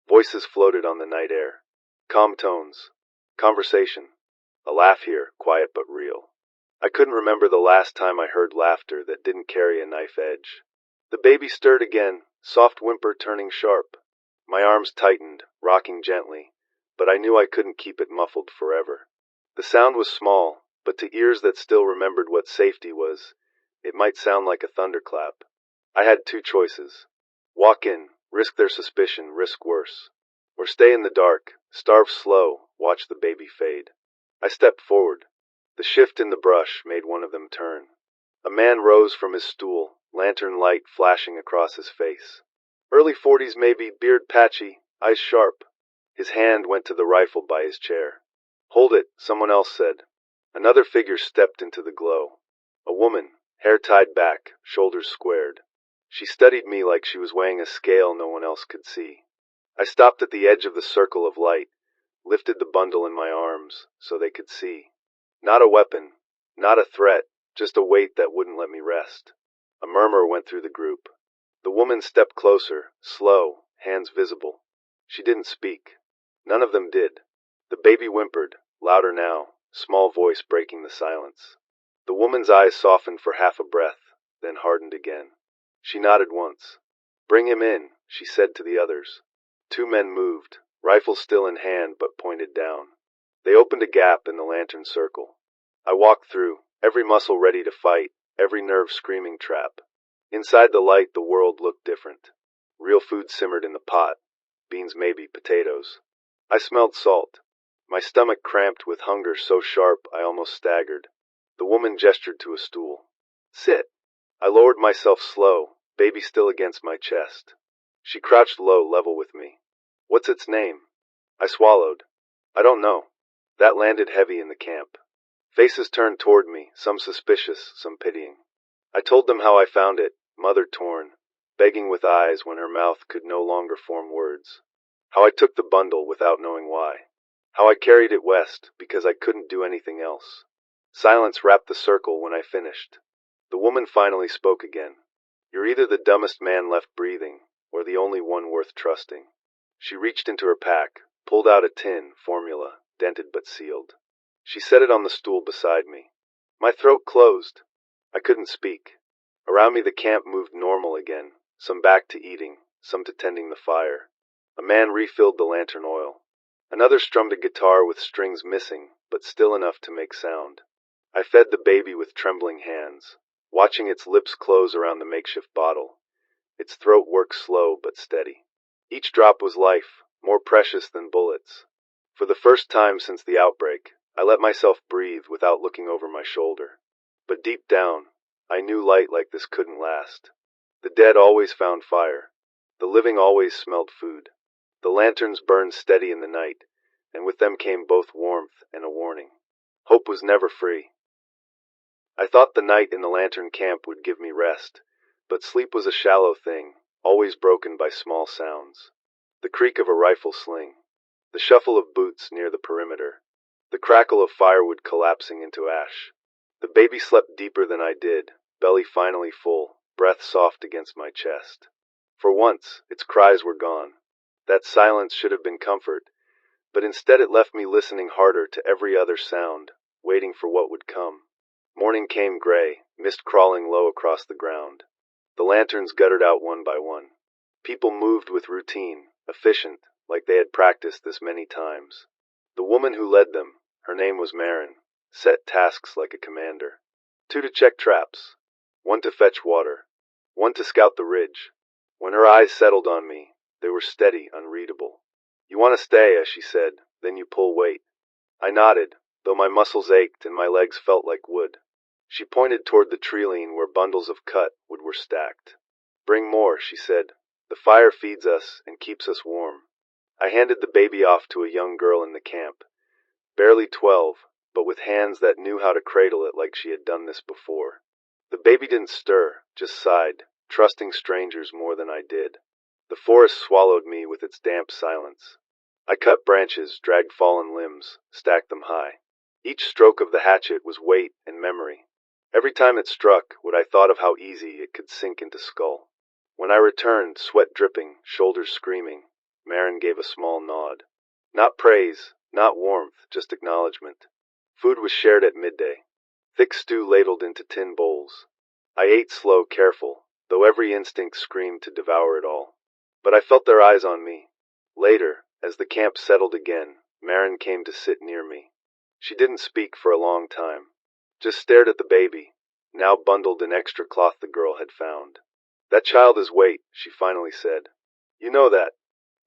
Voices floated on the night air. Calm tones. Conversation. A laugh here, quiet but real. I couldn't remember the last time I heard laughter that didn't carry a knife edge. The baby stirred again, soft whimper turning sharp. My arms tightened, rocking gently, but I knew I couldn't keep it muffled forever. The sound was small, but to ears that still remembered what safety was, it might sound like a thunderclap. I had 2 choices. Walk in, risk their suspicion, risk worse. Or stay in the dark, starve slow, watch the baby fade. I stepped forward. The shift in the brush made one of them turn. A man rose from his stool, lantern light flashing across his face. Early 40s maybe, beard patchy, eyes sharp. His hand went to the rifle by his chair. Hold it, someone else said. Another figure stepped into the glow. A woman, hair tied back, shoulders squared. She studied me like she was weighing a scale no one else could see. I stopped at the edge of the circle of light, lifted the bundle in my arms so they could see. Not a weapon, not a threat, just a weight that wouldn't let me rest. A murmur went through the group. The woman stepped closer, slow, hands visible. She didn't speak. None of them did. The baby whimpered, louder now, small voice breaking the silence. The woman's eyes softened for half a breath, then hardened again. She nodded once. "Bring him in," she said to the others. Two men moved, rifles still in hand but pointed down. They opened a gap in the lantern circle. I walked through, every muscle ready to fight, every nerve screaming trap. Inside the light, the world looked different. Real food simmered in the pot. Beans, maybe potatoes. I smelled salt. My stomach cramped with hunger so sharp I almost staggered. The woman gestured to a stool. "Sit." I lowered myself slow, baby still against my chest. She crouched low, level with me. "What's its name?" I swallowed. "I don't know." That landed heavy in the camp. Faces turned toward me, some suspicious, some pitying. I told them how I found it, mother torn, begging with eyes when her mouth could no longer form words. How I took the bundle without knowing why. How I carried it west because I couldn't do anything else. Silence wrapped the circle when I finished. The woman finally spoke again. "You're either the dumbest man left breathing, or the only one worth trusting." She reached into her pack, pulled out a tin, formula, dented but sealed. She set it on the stool beside me. My throat closed. I couldn't speak. Around me the camp moved normal again, some back to eating, some to tending the fire. A man refilled the lantern oil. Another strummed a guitar with strings missing, but still enough to make sound. I fed the baby with trembling hands, watching its lips close around the makeshift bottle. Its throat worked slow but steady. Each drop was life, more precious than bullets. For the first time since the outbreak, I let myself breathe without looking over my shoulder. But deep down, I knew light like this couldn't last. The dead always found fire. The living always smelled food. The lanterns burned steady in the night, and with them came both warmth and a warning. Hope was never free. I thought the night in the lantern camp would give me rest, but sleep was a shallow thing, always broken by small sounds. The creak of a rifle sling, the shuffle of boots near the perimeter, the crackle of firewood collapsing into ash. The baby slept deeper than I did, belly finally full, breath soft against my chest. For once, its cries were gone. That silence should have been comfort, but instead it left me listening harder to every other sound, waiting for what would come. Morning came gray, mist crawling low across the ground. The lanterns guttered out one by one. People moved with routine, efficient, like they had practiced this many times. The woman who led them, her name was Marin, set tasks like a commander. 2 to check traps, 1 to fetch water, 1 to scout the ridge. When her eyes settled on me, they were steady, unreadable. "You want to stay," as she said, "then you pull weight." I nodded, though my muscles ached and my legs felt like wood. She pointed toward the treeline where bundles of cut wood were stacked. "Bring more," she said. "The fire feeds us and keeps us warm." I handed the baby off to a young girl in the camp, barely 12, but with hands that knew how to cradle it like she had done this before. The baby didn't stir, just sighed, trusting strangers more than I did. The forest swallowed me with its damp silence. I cut branches, dragged fallen limbs, stacked them high. Each stroke of the hatchet was weight and memory. Every time it struck, I thought of how easy it could sink into skull. When I returned, sweat dripping, shoulders screaming, Marin gave a small nod. Not praise, not warmth, just acknowledgement. Food was shared at midday. Thick stew ladled into tin bowls. I ate slow, careful, though every instinct screamed to devour it all. But I felt their eyes on me. Later, as the camp settled again, Marin came to sit near me. She didn't speak for a long time, just stared at the baby, now bundled in extra cloth the girl had found. "That child is weight," she finally said. "You know that."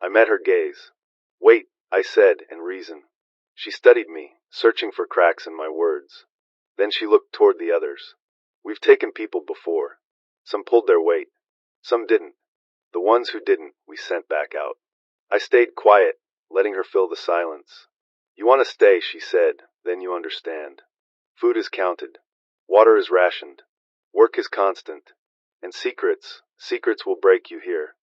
I met her gaze. "Wait," I said, and reason. She studied me, searching for cracks in my words. Then she looked toward the others. "We've taken people before. Some pulled their weight. Some didn't. The ones who didn't, we sent back out." I stayed quiet, letting her fill the silence. "You want to stay," she said, "then you understand. Food is counted. Water is rationed. Work is constant. And secrets will break you here."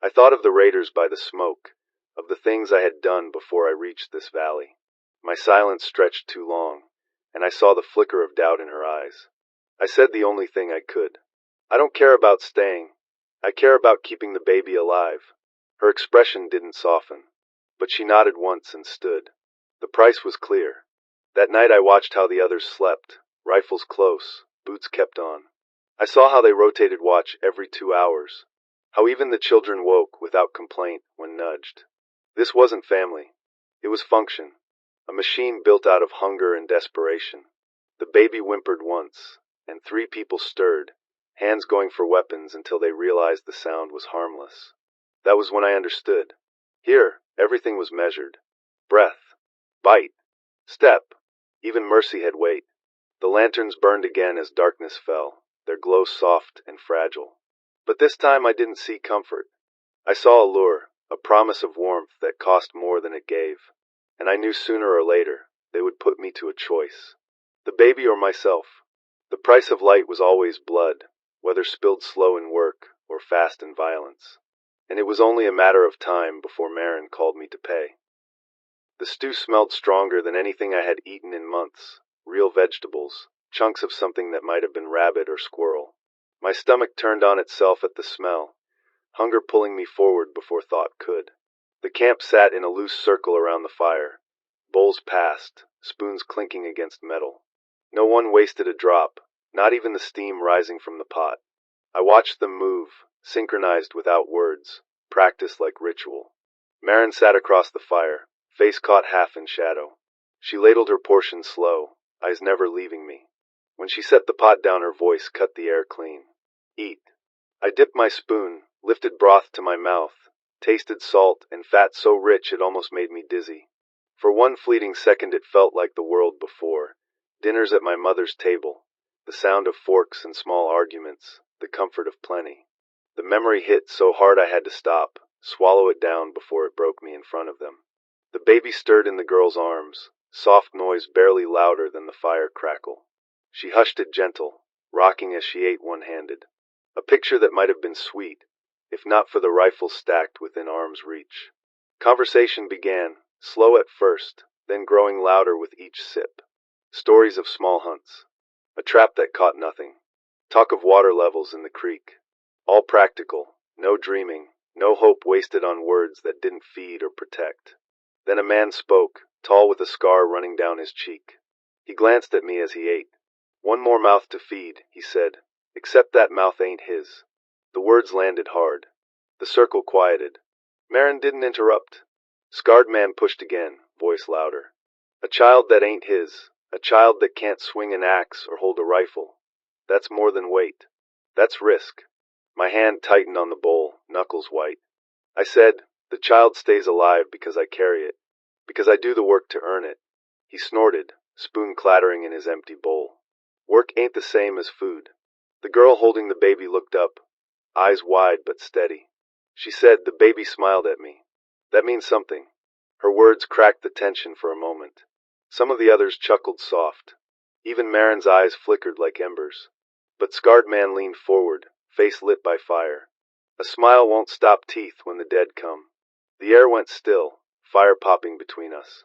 I thought of the raiders by the smoke, of the things I had done before I reached this valley. My silence stretched too long, and I saw the flicker of doubt in her eyes. I said the only thing I could. "I don't care about staying. I care about keeping the baby alive." Her expression didn't soften, but she nodded once and stood. The price was clear. That night I watched how the others slept, Rifles close, boots kept on. I saw how they rotated watch every 2 hours. How even the children woke without complaint when nudged. This wasn't family. It was function. A machine built out of hunger and desperation. The baby whimpered once, and 3 people stirred, hands going for weapons until they realized the sound was harmless. That was when I understood. Here, everything was measured. Breath, bite, step, even mercy had weight. The lanterns burned again as darkness fell, their glow soft and fragile. But this time I didn't see comfort. I saw a lure, a promise of warmth that cost more than it gave. And I knew sooner or later they would put me to a choice. The baby or myself. The price of light was always blood, whether spilled slow in work or fast in violence. And it was only a matter of time before Marin called me to pay. The stew smelled stronger than anything I had eaten in months. Real vegetables, chunks of something that might have been rabbit or squirrel. My stomach turned on itself at the smell, hunger pulling me forward before thought could. The camp sat in a loose circle around the fire. Bowls passed, spoons clinking against metal. No one wasted a drop, not even the steam rising from the pot. I watched them move, synchronized without words, practiced like ritual. Marin sat across the fire, face caught half in shadow. She ladled her portion slow, eyes never leaving me. When she set the pot down, her voice cut the air clean. Eat. I dipped my spoon, lifted broth to my mouth, tasted salt and fat so rich it almost made me dizzy. For one fleeting second it felt like the world before. Dinners at my mother's table, the sound of forks and small arguments, the comfort of plenty. The memory hit so hard I had to stop, swallow it down before it broke me in front of them. The baby stirred in the girl's arms, soft noise barely louder than the fire crackle. She hushed it gentle, rocking as she ate one-handed. A picture that might have been sweet, if not for the rifle stacked within arm's reach. Conversation began, slow at first, then growing louder with each sip. Stories of small hunts. A trap that caught nothing. Talk of water levels in the creek. All practical, no dreaming, no hope wasted on words that didn't feed or protect. Then a man spoke, tall with a scar running down his cheek. He glanced at me as he ate. One more mouth to feed, he said, except that mouth ain't his. The words landed hard. The circle quieted. Marin didn't interrupt. Scarred man pushed again, voice louder. A child that ain't his. A child that can't swing an axe or hold a rifle. That's more than weight. That's risk. My hand tightened on the bowl, knuckles white. I said, the child stays alive because I carry it. Because I do the work to earn it. He snorted, spoon clattering in his empty bowl. Work ain't the same as food. The girl holding the baby looked up, eyes wide but steady. She said, the baby smiled at me. That means something. Her words cracked the tension for a moment. Some of the others chuckled soft. Even Marin's eyes flickered like embers. But Scarred Man leaned forward, face lit by fire. A smile won't stop teeth when the dead come. The air went still, fire popping between us.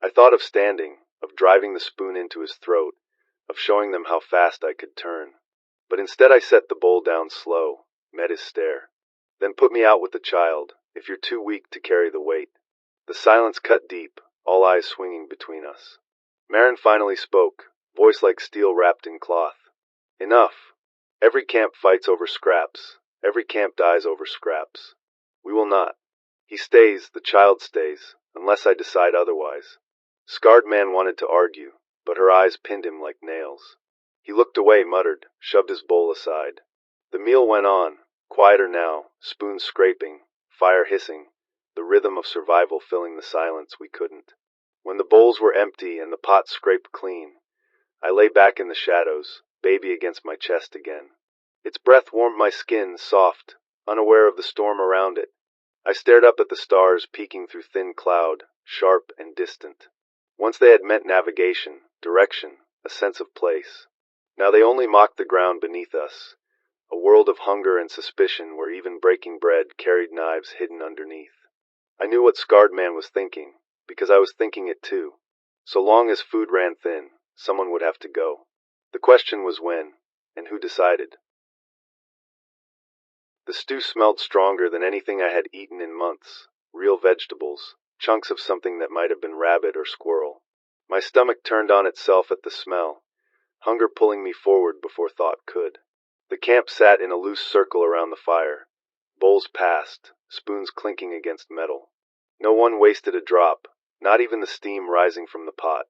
I thought of standing, of driving the spoon into his throat, of showing them how fast I could turn. But instead I set the bowl down slow, met his stare. Then put me out with the child, if you're too weak to carry the weight. The silence cut deep, all eyes swinging between us. Marin finally spoke, voice like steel wrapped in cloth. Enough. Every camp fights over scraps. Every camp dies over scraps. We will not. He stays, the child stays, unless I decide otherwise. Scarred Man wanted to argue, but her eyes pinned him like nails. He looked away, muttered, shoved his bowl aside. The meal went on, quieter now, spoons scraping, fire hissing, the rhythm of survival filling the silence we couldn't. When the bowls were empty and the pot scraped clean, I lay back in the shadows, baby against my chest again. Its breath warmed my skin, soft, unaware of the storm around it. I stared up at the stars peeking through thin cloud, sharp and distant. Once they had meant navigation, direction, a sense of place. Now they only mocked the ground beneath us, a world of hunger and suspicion where even breaking bread carried knives hidden underneath. I knew what Scarred Man was thinking, because I was thinking it too. So long as food ran thin, someone would have to go. The question was when, and who decided. The stew smelled stronger than anything I had eaten in months. Real vegetables, chunks of something that might have been rabbit or squirrel. My stomach turned on itself at the smell, hunger pulling me forward before thought could. The camp sat in a loose circle around the fire. Bowls passed, spoons clinking against metal. No one wasted a drop, not even the steam rising from the pot.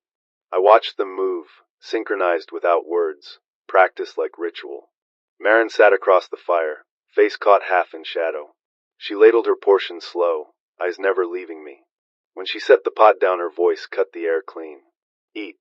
I watched them move, synchronized without words, practiced like ritual. Marin sat across the fire, face caught half in shadow. She ladled her portion slow, eyes never leaving me. When she set the pot down, her voice cut the air clean. Eat.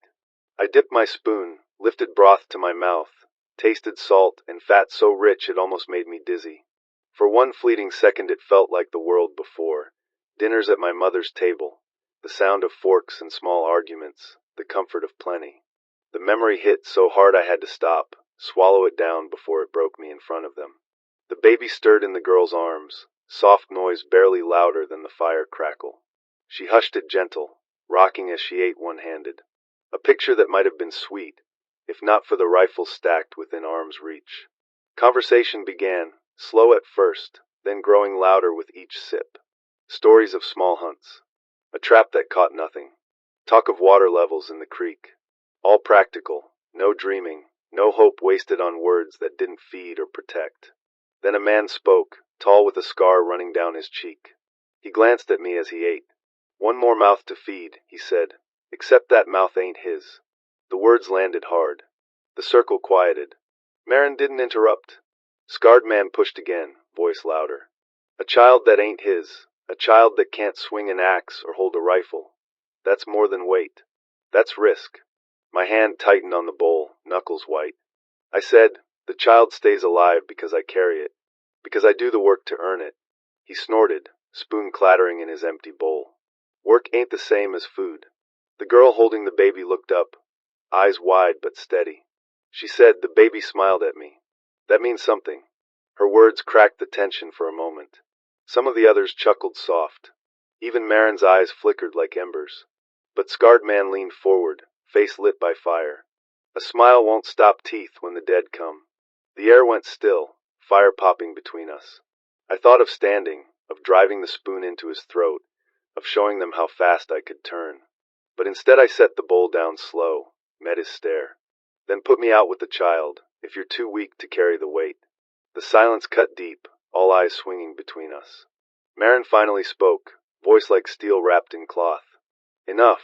I dipped my spoon, lifted broth to my mouth, tasted salt and fat so rich it almost made me dizzy. For one fleeting second it felt like the world before. Dinners at my mother's table, the sound of forks and small arguments, the comfort of plenty. The memory hit so hard I had to stop, swallow it down before it broke me in front of them. The baby stirred in the girl's arms, soft noise barely louder than the fire crackle. She hushed it gentle, rocking as she ate one-handed. A picture that might have been sweet, if not for the rifle stacked within arm's reach. Conversation began, slow at first, then growing louder with each sip. Stories of small hunts. A trap that caught nothing. Talk of water levels in the creek. All practical, no dreaming, no hope wasted on words that didn't feed or protect. Then a man spoke, tall with a scar running down his cheek. He glanced at me as he ate. One more mouth to feed, he said, except that mouth ain't his. The words landed hard. The circle quieted. Marin didn't interrupt. Scarred man pushed again, voice louder. A child that ain't his. A child that can't swing an axe or hold a rifle. That's more than weight. That's risk. My hand tightened on the bowl, knuckles white. I said, the child stays alive because I carry it. Because I do the work to earn it. He snorted, spoon clattering in his empty bowl. Work ain't the same as food. The girl holding the baby looked up, eyes wide but steady. She said, the baby smiled at me. That means something. Her words cracked the tension for a moment. Some of the others chuckled soft. Even Marin's eyes flickered like embers. But Scarred Man leaned forward, face lit by fire. A smile won't stop teeth when the dead come. The air went still, fire popping between us. I thought of standing, of driving the spoon into his throat, of showing them how fast I could turn. But instead I set the bowl down slow, met his stare. Then put me out with the child, if you're too weak to carry the weight. The silence cut deep, all eyes swinging between us. Marin finally spoke, voice like steel wrapped in cloth. Enough.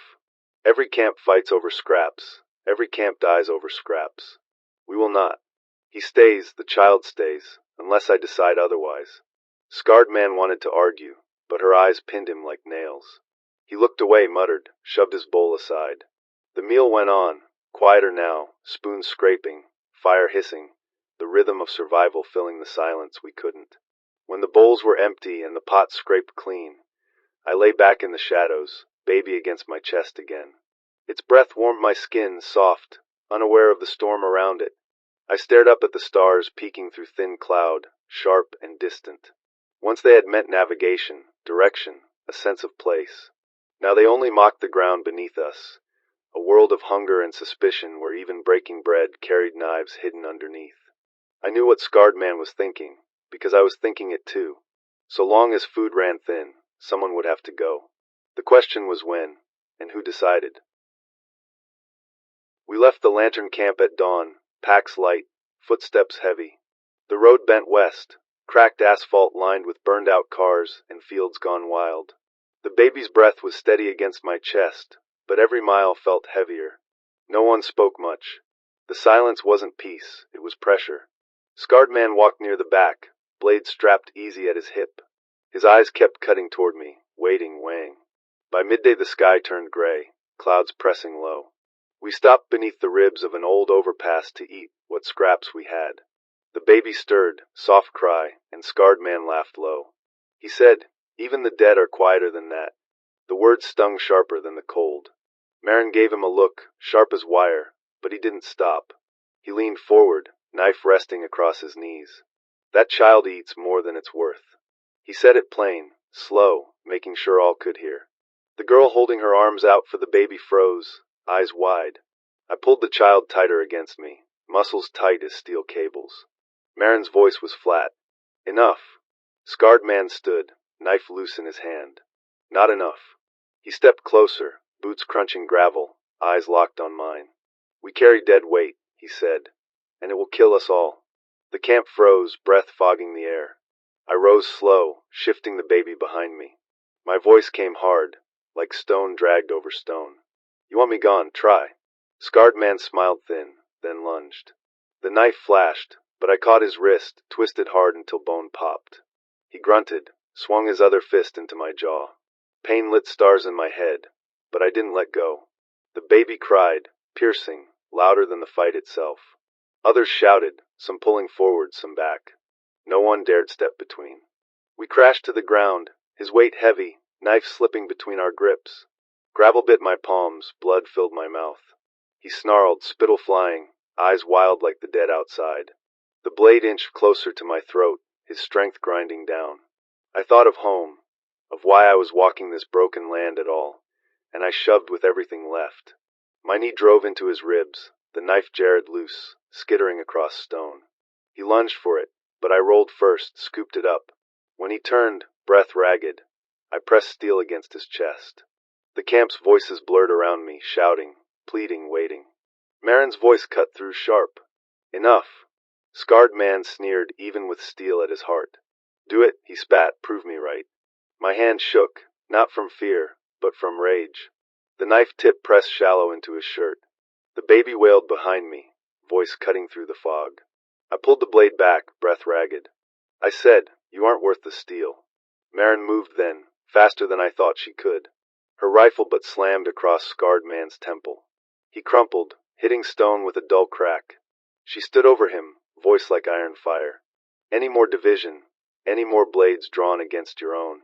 Every camp fights over scraps. Every camp dies over scraps. We will not. He stays, the child stays, unless I decide otherwise. Scarred Man wanted to argue, but her eyes pinned him like nails. He looked away, muttered, shoved his bowl aside. The meal went on, quieter now, spoons scraping, fire hissing, the rhythm of survival filling the silence we couldn't. When the bowls were empty and the pot scraped clean, I lay back in the shadows, baby against my chest again. Its breath warmed my skin, soft, unaware of the storm around it. I stared up at the stars peeking through thin cloud, sharp and distant. Once they had meant navigation, direction, a sense of place. Now they only mocked the ground beneath us, a world of hunger and suspicion where even breaking bread carried knives hidden underneath. I knew what Scarred Man was thinking, because I was thinking it too. So long as food ran thin, someone would have to go. The question was when, and who decided. We left the lantern camp at dawn, packs light, footsteps heavy. The road bent west, cracked asphalt lined with burned-out cars and fields gone wild. The baby's breath was steady against my chest, but every mile felt heavier. No one spoke much. The silence wasn't peace, it was pressure. Scarred Man walked near the back, blade strapped easy at his hip. His eyes kept cutting toward me, waiting, weighing. By midday the sky turned gray, clouds pressing low. We stopped beneath the ribs of an old overpass to eat what scraps we had. The baby stirred, soft cry, and Scarred Man laughed low. He said, even the dead are quieter than that. The words stung sharper than the cold. Marin gave him a look, sharp as wire, but he didn't stop. He leaned forward, knife resting across his knees. That child eats more than it's worth. He said it plain, slow, making sure all could hear. The girl holding her arms out for the baby froze, eyes wide. I pulled the child tighter against me, muscles tight as steel cables. Marin's voice was flat. Enough. Scarred Man stood, knife loose in his hand. Not enough. He stepped closer, boots crunching gravel, eyes locked on mine. We carry dead weight, he said, "and it will kill us all." The camp froze, breath fogging the air. I rose slow, shifting the baby behind me. My voice came hard, like stone dragged over stone. "You want me gone? Try." Scarred man smiled thin, then lunged. The knife flashed, but I caught his wrist, twisted hard until bone popped. He grunted, swung his other fist into my jaw. Pain lit stars in my head, but I didn't let go. The baby cried, piercing, louder than the fight itself. Others shouted, some pulling forward, some back. No one dared step between. We crashed to the ground, his weight heavy, knife slipping between our grips. Gravel bit my palms, blood filled my mouth. He snarled, spittle flying, eyes wild like the dead outside. The blade inched closer to my throat, his strength grinding down. I thought of home, of why I was walking this broken land at all, and I shoved with everything left. My knee drove into his ribs, the knife jarred loose, skittering across stone. He lunged for it, but I rolled first, scooped it up. When he turned, breath ragged, I pressed steel against his chest. The camp's voices blurred around me, shouting, pleading, waiting. Marin's voice cut through sharp. "Enough." Scarred man sneered, even with steel at his heart. "Do it," he spat, "prove me right." My hand shook, not from fear, but from rage. The knife tip pressed shallow into his shirt. The baby wailed behind me, voice cutting through the fog. I pulled the blade back, breath ragged. I said, "You aren't worth the steel." Marin moved then, faster than I thought she could. Her rifle butt slammed across Scarred man's temple. He crumpled, hitting stone with a dull crack. She stood over him, voice like iron fire. "Any more division, any more blades drawn against your own,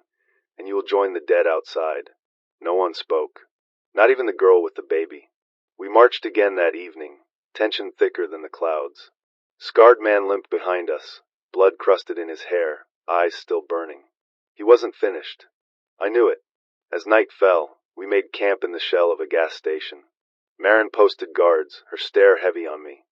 and you will join the dead outside." No one spoke, not even the girl with the baby. We marched again that evening, tension thicker than the clouds. Scarred man limped behind us, blood crusted in his hair, eyes still burning. He wasn't finished. I knew it. As night fell, we made camp in the shell of a gas station. Marin posted guards, her stare heavy on me.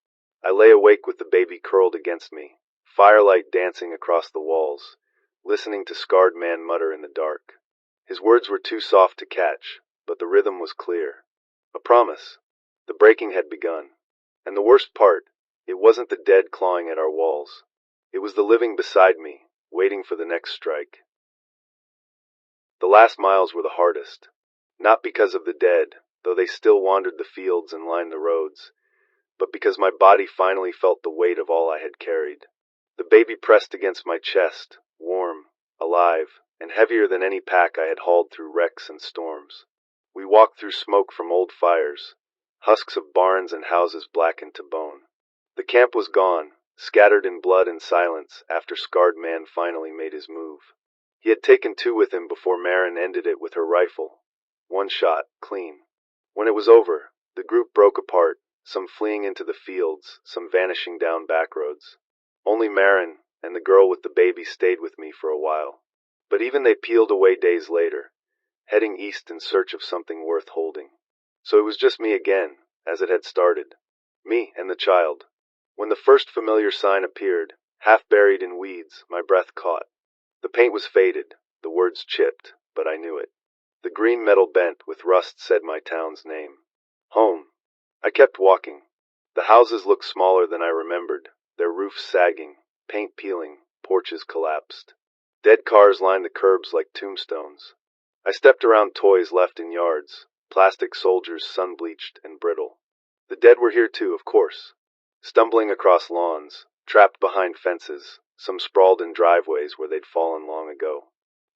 I lay awake with the baby curled against me, firelight dancing across the walls, listening to Scarred man mutter in the dark. His words were too soft to catch, but the rhythm was clear. A promise. The breaking had begun. And the worst part, it wasn't the dead clawing at our walls. It was the living beside me, waiting for the next strike. The last miles were the hardest. Not because of the dead, though they still wandered the fields and lined the roads, but because my body finally felt the weight of all I had carried. The baby pressed against my chest, warm, alive, and heavier than any pack I had hauled through wrecks and storms. We walked through smoke from old fires, husks of barns and houses blackened to bone. The camp was gone, scattered in blood and silence after Scarred man finally made his move. He had taken two with him before Marin ended it with her rifle. One shot, clean. When it was over, the group broke apart, some fleeing into the fields, some vanishing down back roads. Only Marin and the girl with the baby stayed with me for a while. But even they peeled away days later, heading east in search of something worth holding. So it was just me again, as it had started. Me and the child. When the first familiar sign appeared, half buried in weeds, my breath caught. The paint was faded, the words chipped, but I knew it. The green metal bent with rust said my town's name. Home. I kept walking. The houses looked smaller than I remembered, their roofs sagging, paint peeling, porches collapsed. Dead cars lined the curbs like tombstones. I stepped around toys left in yards, plastic soldiers sun-bleached and brittle. The dead were here too, of course. Stumbling across lawns, trapped behind fences, some sprawled in driveways where they'd fallen long ago.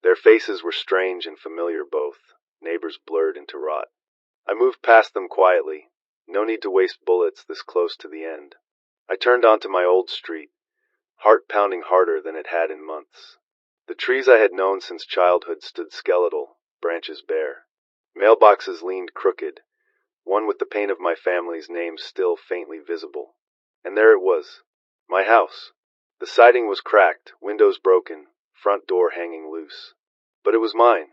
Their faces were strange and familiar both, neighbors blurred into rot. I moved past them quietly, no need to waste bullets this close to the end. I turned onto my old street, heart pounding harder than it had in months. The trees I had known since childhood stood skeletal, branches bare. Mailboxes leaned crooked, one with the paint of my family's name still faintly visible. And there it was, my house. The siding was cracked, windows broken, front door hanging loose. But it was mine.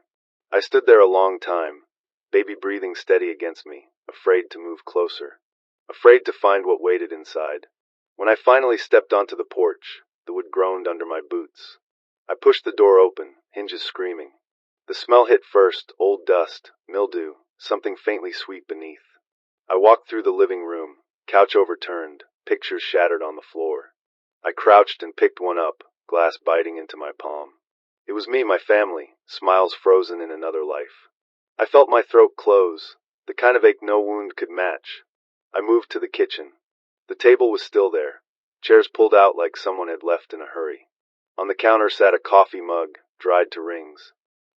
I stood there a long time, baby breathing steady against me, afraid to move closer, afraid to find what waited inside. When I finally stepped onto the porch, the wood groaned under my boots. I pushed the door open, hinges screaming. The smell hit first, old dust, mildew, something faintly sweet beneath. I walked through the living room, Couch overturned, pictures shattered on the floor. I crouched and picked one up, glass biting into my palm. It was me, my family, smiles frozen in another life. I felt my throat close, the kind of ache no wound could match. I moved to the kitchen. The table was still there, chairs pulled out like someone had left in a hurry. On the counter sat a coffee mug, dried to rings.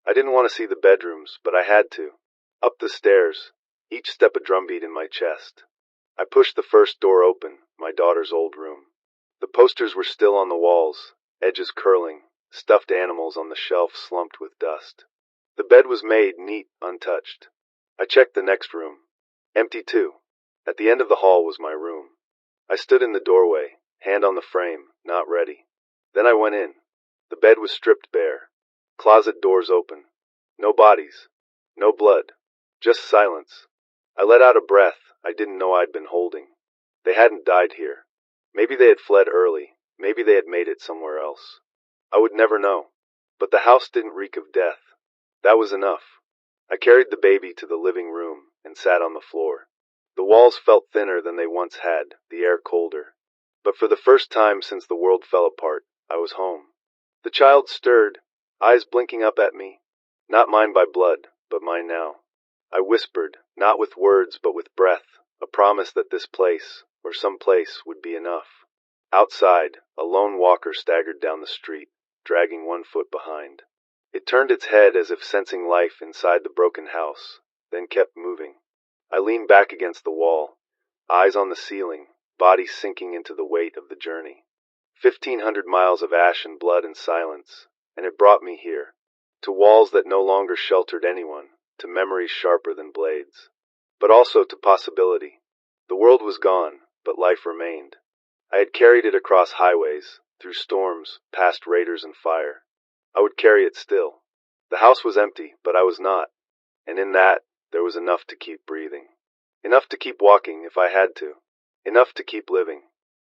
I didn't want to see the bedrooms, but I had to. Up the stairs, each step a drumbeat in my chest. I pushed the first door open, my daughter's old room. The posters were still on the walls, edges curling, stuffed animals on the shelf slumped with dust. The bed was made neat, untouched. I checked the next room. Empty too. At the end of the hall was my room. I stood in the doorway, hand on the frame, not ready. Then I went in. The bed was stripped bare. Closet doors open. No bodies. No blood. Just silence. I let out a breath I didn't know I'd been holding. They hadn't died here. Maybe they had fled early. Maybe they had made it somewhere else. I would never know. But the house didn't reek of death. That was enough. I carried the baby to the living room and sat on the floor. The walls felt thinner than they once had, the air colder. But for the first time since the world fell apart, I was home. The child stirred, eyes blinking up at me. Not mine by blood, but mine now. I whispered, not with words but with breath, a promise that this place, or some place, would be enough. Outside, a lone walker staggered down the street, dragging one foot behind. It turned its head as if sensing life inside the broken house, then kept moving. I leaned back against the wall, eyes on the ceiling, body sinking into the weight of the journey. 1,500 miles of ash and blood and silence, and it brought me here, to walls that no longer sheltered anyone, to memories sharper than blades, but also to possibility. The world was gone, but life remained. I had carried it across highways, through storms, past raiders and fire. I would carry it still. The house was empty, but I was not, and in that, there was enough to keep breathing. Enough to keep walking if I had to. Enough to keep living.